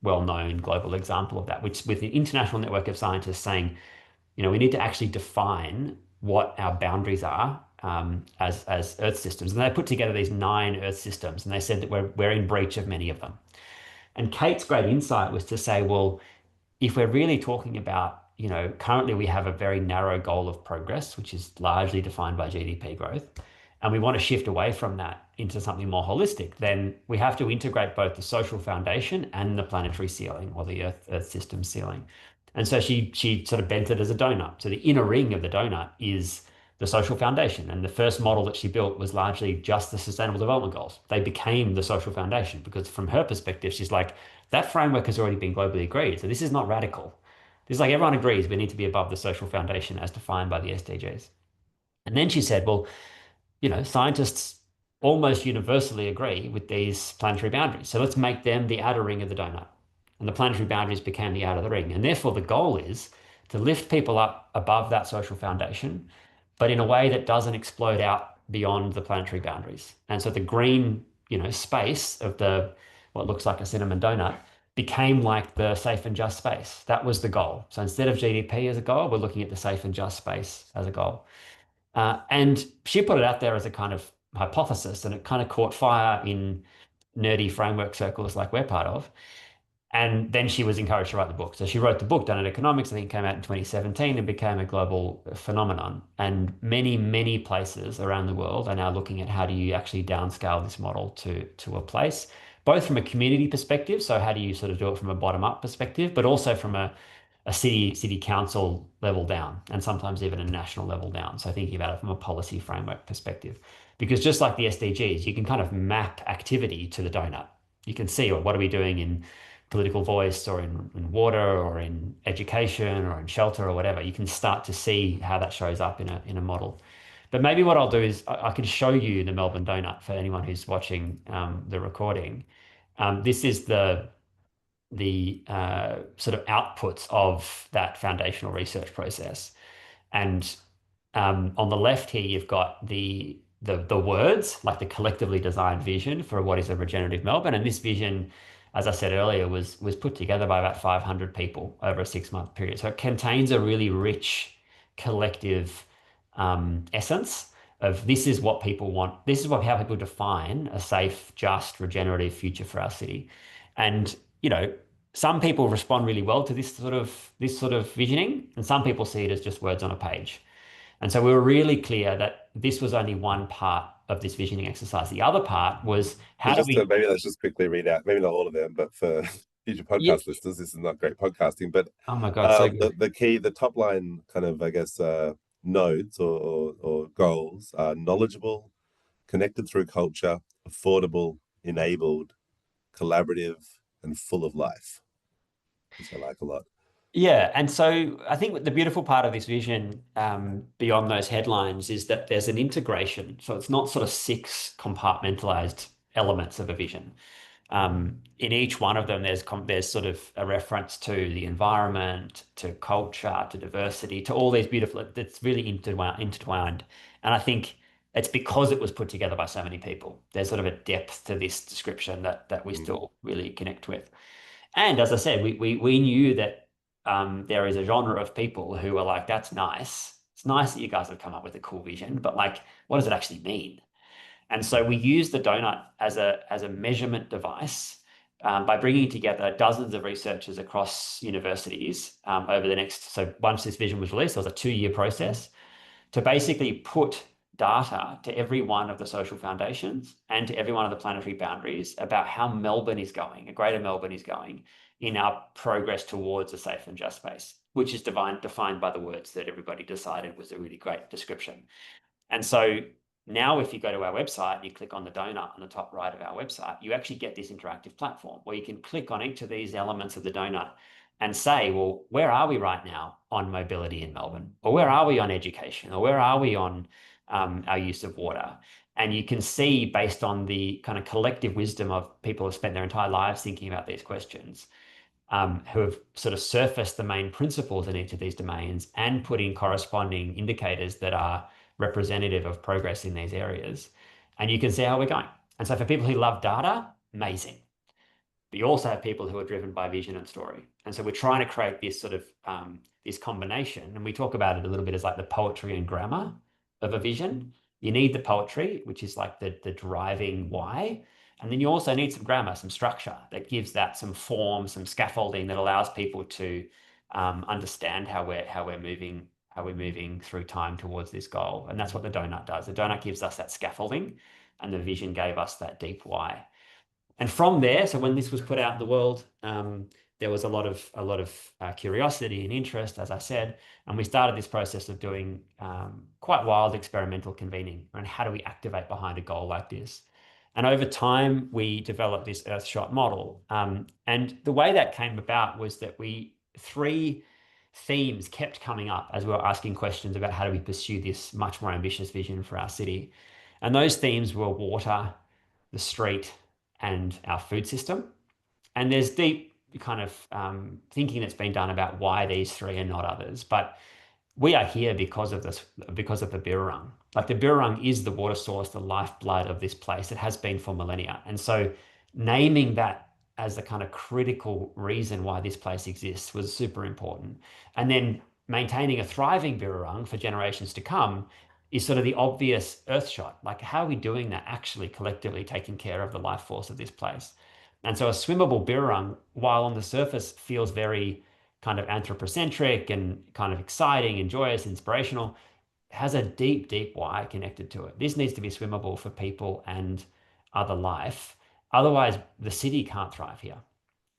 well-known global example of that, which with the international network of scientists saying, we need to actually define what our boundaries are as Earth systems. And they put together these 9 Earth systems, and they said that we're in breach of many of them. And Kate's great insight was to say, well, if we're really talking about, currently we have a very narrow goal of progress, which is largely defined by GDP growth, and we want to shift away from that into something more holistic, then we have to integrate both the social foundation and the planetary ceiling, or the Earth system ceiling. And so she sort of bent it as a donut. So the inner ring of the donut is the social foundation. And the first model that she built was largely just the Sustainable Development Goals. They became the social foundation because from her perspective, she's like, that framework has already been globally agreed. So this is not radical. This is like everyone agrees we need to be above the social foundation as defined by the SDGs. And then she said, well, scientists almost universally agree with these planetary boundaries. So let's make them the outer ring of the donut. And the planetary boundaries became the outer ring. And therefore, the goal is to lift people up above that social foundation, but in a way that doesn't explode out beyond the planetary boundaries. And so the green, space of what looks like a cinnamon donut became like the safe and just space. That was the goal. So instead of GDP as a goal, we're looking at the safe and just space as a goal. And she put it out there as a kind of hypothesis, and it kind of caught fire in nerdy framework circles like we're part of. And then she was encouraged to write the book. So she wrote the book, Donut Economics. I think it came out in 2017 and became a global phenomenon. And many, many places around the world are now looking at how do you actually downscale this model to a place, both from a community perspective. So how do you sort of do it from a bottom-up perspective, but also from a city council level down, and sometimes even a national level down. So thinking about it from a policy framework perspective, because just like the SDGs, you can kind of map activity to the donut. You can see, well, what are we doing in political voice, or in water, or in education, or in shelter, or whatever. You can start to see how that shows up in a model. But maybe what I'll do is I can show you the Melbourne donut for anyone who's watching the recording. This is the sort of outputs of that foundational research process. And on the left here, you've got the words, like the collectively designed vision for what is a regenerative Melbourne. And this vision, as I said earlier, was put together by about 500 people over a 6-month period. So it contains a really rich collective essence of this is what people want. This is how people define a safe, just, regenerative future for our city. And some people respond really well to this sort of visioning, and some people see it as just words on a page. And so we were really clear that this was only one part of this visioning exercise. The other part was So how do just to we, maybe let's just quickly read out, maybe not all of them, but for future yeah, podcast listeners, this is not great podcasting. But oh my God, so good. the key, the top line kind of, I guess, nodes or goals are knowledgeable, connected through culture, affordable, enabled, collaborative, and full of life, which I like a lot. Yeah, and so I think the beautiful part of this vision, beyond those headlines, is that there's an integration. So it's not sort of six compartmentalized elements of a vision. In each one of them, there's sort of a reference to the environment, to culture, to diversity, to all these beautiful. It's really intertwined, and I think it's because it was put together by so many people. There's sort of a depth to this description that we Mm. still really connect with. And as I said, we knew that there is a genre of people who are like, that's nice. It's nice that you guys have come up with a cool vision, but like, what does it actually mean? And so we use the donut as a measurement device by bringing together dozens of researchers across universities over the next. So once this vision was released, it was a 2-year process to basically put data to every one of the social foundations and to every one of the planetary boundaries about how Melbourne is going, a greater Melbourne is going in our progress towards a safe and just space, which is defined by the words that everybody decided was a really great description. And so now if you go to our website and you click on the donut on the top right of our website, you actually get this interactive platform where you can click on each of these elements of the donut and say, well, where are we right now on mobility in Melbourne? Or where are we on education? Or where are we on our use of water? And you can see, based on the kind of collective wisdom of people who have spent their entire lives thinking about these questions, who have sort of surfaced the main principles in each of these domains and put in corresponding indicators that are representative of progress in these areas. And you can see how we're going. And so for people who love data, amazing. But you also have people who are driven by vision and story. And so we're trying to create this sort of this combination. And we talk about it a little bit as like the poetry and grammar of a vision. You need the poetry, which is like the driving why. And then you also need some grammar, some structure that gives that some form, some scaffolding that allows people to understand how we're moving through time towards this goal. And that's what the donut does. The donut gives us that scaffolding, and the vision gave us that deep why. And from there, so when this was put out in the world, there was a lot of curiosity and interest, as I said, and we started this process of doing quite wild experimental convening around how do we activate behind a goal like this. And over time, we developed this Earthshot model. And the way that came about was that three themes kept coming up as we were asking questions about how do we pursue this much more ambitious vision for our city. And those themes were water, the street, and our food system. And there's deep kind of thinking that's been done about why these three and not others. But we are here because of this, because of the Birrarung. Like the Birrarung is the water source, the lifeblood of this place. It has been for millennia. And so naming that as the kind of critical reason why this place exists was super important. And then maintaining a thriving Birrarung for generations to come is sort of the obvious Earthshot. Like, how are we doing that actually collectively taking care of the life force of this place? And so a swimmable Birrarung, while on the surface feels very kind of anthropocentric and kind of exciting and joyous, inspirational, has a deep, deep why connected to it. This needs to be swimmable for people and other life. Otherwise, the city can't thrive here.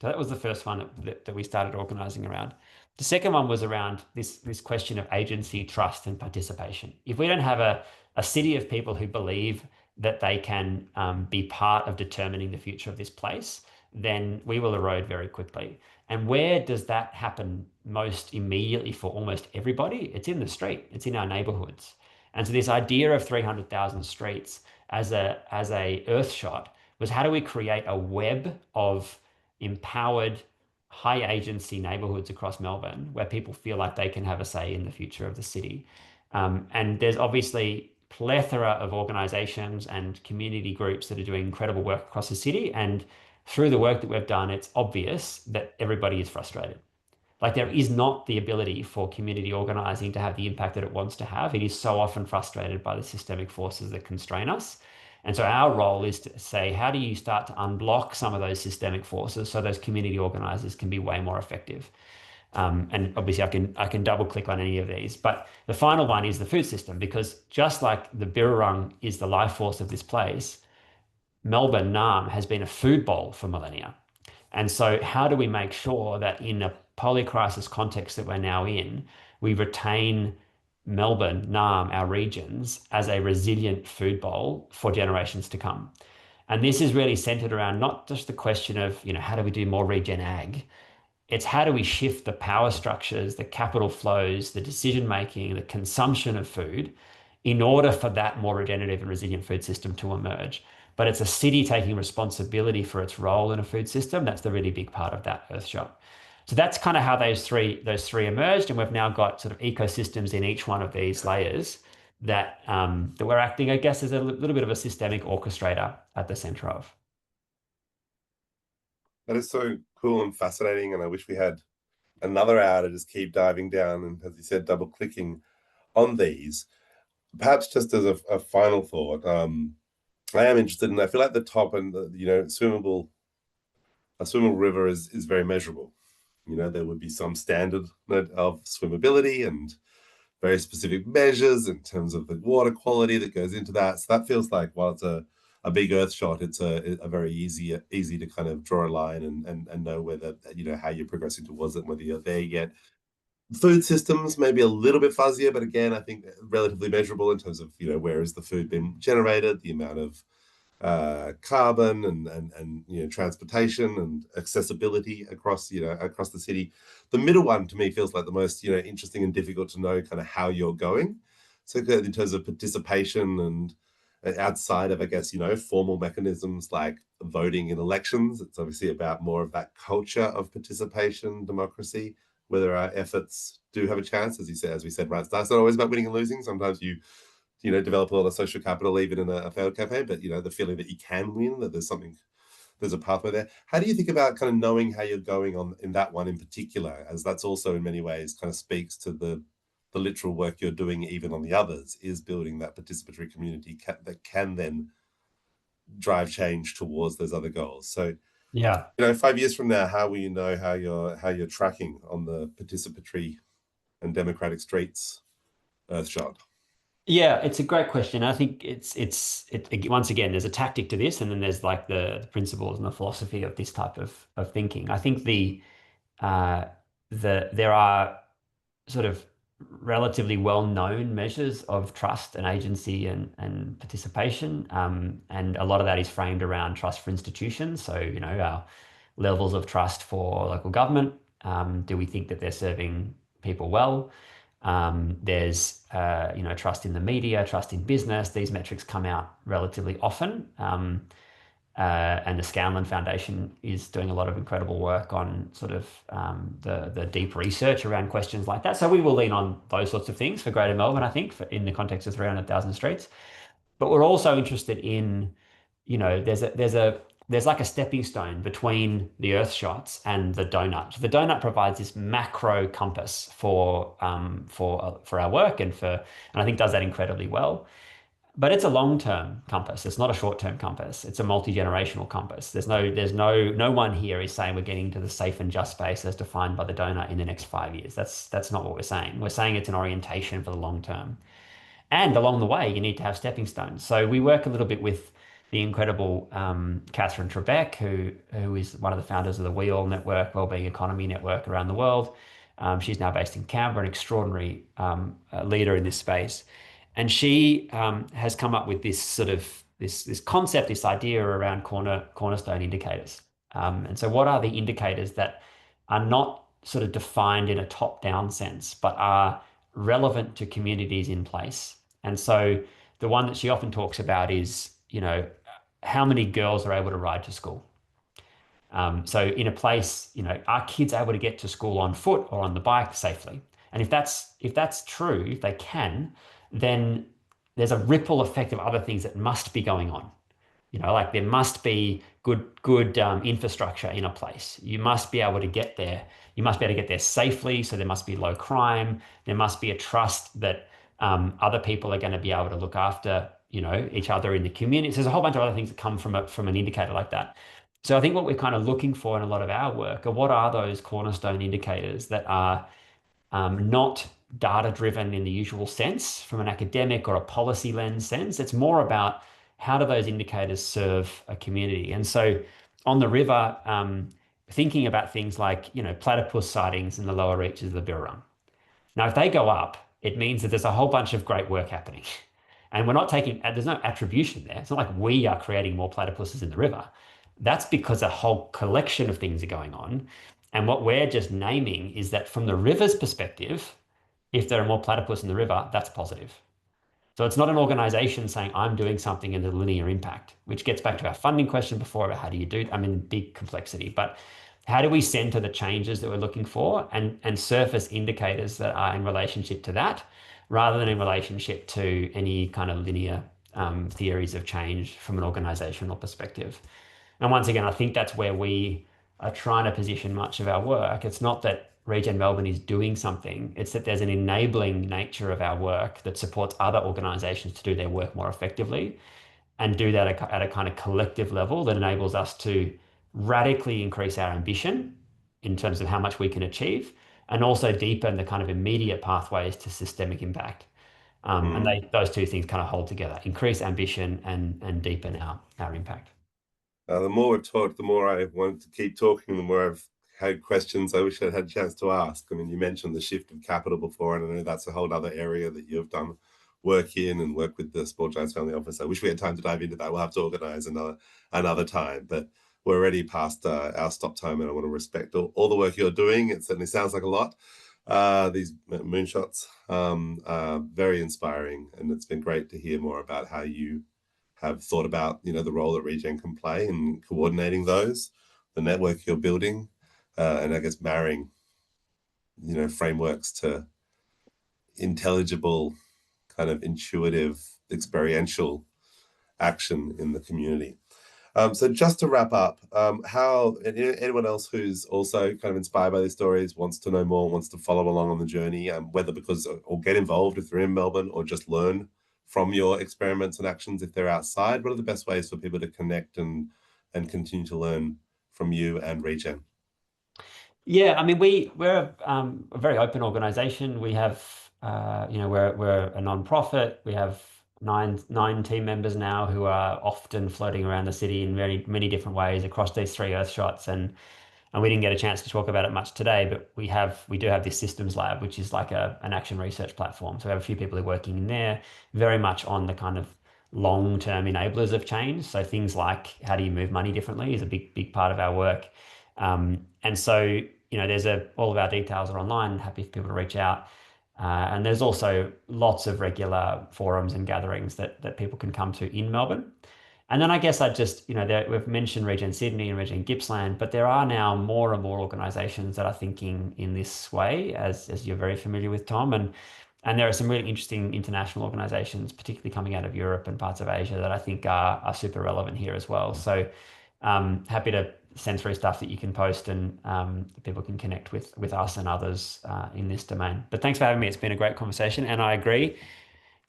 So that was the first one that we started organizing around. The second one was around this question of agency, trust, and participation. If we don't have a city of people who believe that they can be part of determining the future of this place, then we will erode very quickly. And where does that happen most immediately for almost everybody? It's in the street, it's in our neighborhoods. And so this idea of 300,000 streets as a Earthshot was, how do we create a web of empowered, high agency neighborhoods across Melbourne where people feel like they can have a say in the future of the city? And there's obviously plethora of organizations and community groups that are doing incredible work across the city. And through the work that we've done, it's obvious that everybody is frustrated. Like, there is not the ability for community organizing to have the impact that it wants to have. It is so often frustrated by the systemic forces that constrain us. And so our role is to say, how do you start to unblock some of those systemic forces so those community organizers can be way more effective? And obviously I can double click on any of these. But the final one is the food system, because just like the Birrarung is the life force of this place, Melbourne, Naarm, has been a food bowl for millennia. And so, how do we make sure that in a polycrisis context that we're now in, we retain Melbourne, Naarm, our regions, as a resilient food bowl for generations to come? And this is really centered around not just the question of, how do we do more regen ag? It's how do we shift the power structures, the capital flows, the decision making, the consumption of food in order for that more regenerative and resilient food system to emerge. But it's a city taking responsibility for its role in a food system. That's the really big part of that Earthshot. So that's kind of how those three emerged, and we've now got sort of ecosystems in each one of these layers that we're acting, I guess, as a little bit of a systemic orchestrator at the center of. That is so cool and fascinating, and I wish we had another hour to just keep diving down and, as you said, double clicking on these. Perhaps just as a final thought, I am interested in. I feel like the top and a swimmable river is very measurable. There would be some standard of swimmability and very specific measures in terms of the water quality that goes into that. So that feels like, while it's a big earth shot, it's a very easy to kind of draw a line and know whether, how you're progressing towards it, whether you're there yet. Food systems maybe a little bit fuzzier, but again, I think relatively measurable in terms of, where is the food being generated, the amount of carbon and transportation and accessibility across the city. The middle one to me feels like the most interesting and difficult to know kind of how you're going. So in terms of participation and outside of, I guess, formal mechanisms like voting in elections, it's obviously about more of that culture of participation, democracy, whether our efforts do have a chance, as we said right at the start. It's not always about winning and losing. Sometimes you develop a lot of social capital even in a failed campaign, but the feeling that you can win, that there's a pathway there. How do you think about kind of knowing how you're going on in that one in particular, as that's also in many ways kind of speaks to the literal work you're doing even on the others, is building that participatory community that can then drive change towards those other goals. So Yeah. 5 years from now, how will you know how you're tracking on the participatory and democratic streets Earthshot? Yeah, it's a great question. I think once again, there's a tactic to this, and then there's like the principles and the philosophy of this type of thinking. I think uh, there are sort of relatively well-known measures of trust and agency and participation, and a lot of that is framed around trust for institutions. So, our levels of trust for local government. Do we think that they're serving people well? There's trust in the media, trust in business. These metrics come out relatively often. And the Scanlon Foundation is doing a lot of incredible work on sort of the deep research around questions like that. So we will lean on those sorts of things for Greater Melbourne, I think, in the context of 300,000 streets. But we're also interested in, there's like a stepping stone between the earth shots and the donut. So the donut provides this macro compass for our work and I think does that incredibly well. But it's a long-term compass. It's not a short-term compass. It's a multi-generational compass. No one here is saying we're getting to the safe and just space as defined by the donut in the next 5 years. That's not what we're saying. We're saying it's an orientation for the long term. And along the way, you need to have stepping stones. So we work a little bit with the incredible Catherine Trebek, who is one of the founders of the WEAL Network, Wellbeing Economy Network around the world. She's now based in Canberra, an extraordinary leader in this space. And she has come up with this sort of this concept, this idea around cornerstone indicators. And so what are the indicators that are not sort of defined in a top-down sense, but are relevant to communities in place? And so the one that she often talks about is, how many girls are able to ride to school? So in a place, are kids able to get to school on foot or on the bike safely? And if that's true, if they can, then there's a ripple effect of other things that must be going on. Like there must be good infrastructure in a place. You must be able to get there. You must be able to get there safely. So there must be low crime. There must be a trust that other people are going to be able to look after, each other in the community. So there's a whole bunch of other things that come from an indicator like that. So I think what we're kind of looking for in a lot of our work are what are those cornerstone indicators that are not data driven in the usual sense from an academic or a policy lens sense. It's more about how do those indicators serve a community. And so on the river, thinking about things like, platypus sightings in the lower reaches of the Birrarung. Now, if they go up, it means that there's a whole bunch of great work happening. And we're not taking, there's no attribution there. It's not like we are creating more platypuses in the river. That's because a whole collection of things are going on. And what we're just naming is that from the river's perspective, if there are more platypus in the river, that's positive. So it's not an organization saying, I'm doing something in the linear impact, which gets back to our funding question before about how do you do it? I mean, big complexity, but how do we center the changes that we're looking for and surface indicators that are in relationship to that rather than in relationship to any kind of linear theories of change from an organizational perspective. And once again, I think that's where we are trying to position much of our work. It's not that Regen Melbourne is doing something, it's that there's an enabling nature of our work that supports other organizations to do their work more effectively and do that at a kind of collective level that enables us to radically increase our ambition in terms of how much we can achieve and also deepen the kind of immediate pathways to systemic impact. And those two things kind of hold together, increase ambition and deepen our impact. The more we've talked, the more I want to keep talking, the more I've had questions I wish I'd had a chance to ask. I mean, you mentioned the shift of capital before, and I know that's a whole other area that you've done work in and work with the Sport Giants Family Office. I wish we had time to dive into that. We'll have to organize another time, but we're already past our stop time, and I want to respect all the work you're doing. It certainly sounds like a lot. These moonshots are very inspiring, and it's been great to hear more about how you have thought about, the role that Regen can play in coordinating those, the network you're building, and I guess marrying, frameworks to intelligible, kind of intuitive, experiential action in the community. So just to wrap up, how anyone else who's also kind of inspired by these stories wants to know more, wants to follow along on the journey, whether because or get involved if they're in Melbourne or just learn from your experiments and actions if they're outside, what are the best ways for people to connect and continue to learn from you and Regen? Yeah, I mean, we're a very open organization. We have, we're a non-profit. We have nine team members now who are often floating around the city in very many different ways across these three Earth shots. And we didn't get a chance to talk about it much today, but we do have this systems lab, which is like an action research platform. So we have a few people who are working in there, very much on the kind of long-term enablers of change. So things like how do you move money differently is a big part of our work. And so, there's all of our details are online. Happy for people to reach out. And there's also lots of regular forums and gatherings that people can come to in Melbourne. And then I guess I just, we've mentioned Regen Sydney and Regen Gippsland, but there are now more and more organizations that are thinking in this way, as you're very familiar with, Tom. And there are some really interesting international organizations, particularly coming out of Europe and parts of Asia, that I think are super relevant here as well. So happy to send through stuff that you can post and people can connect with us and others in this domain. But thanks for having me. It's been a great conversation. And I agree,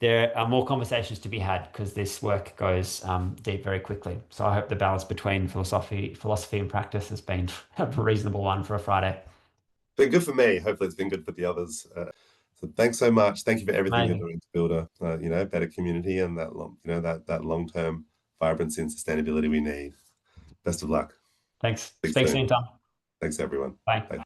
there are more conversations to be had because this work goes deep very quickly. So I hope the balance between philosophy and practice has been a reasonable one for a Friday. Been good for me. Hopefully it's been good for the others. So thanks so much. Thank you for everything Amazing. you're doing to build a better community and that long-term vibrancy and sustainability we need. Best of luck. Thanks. Speak Speak soon. soon, Tom. Thanks everyone. Bye. Bye.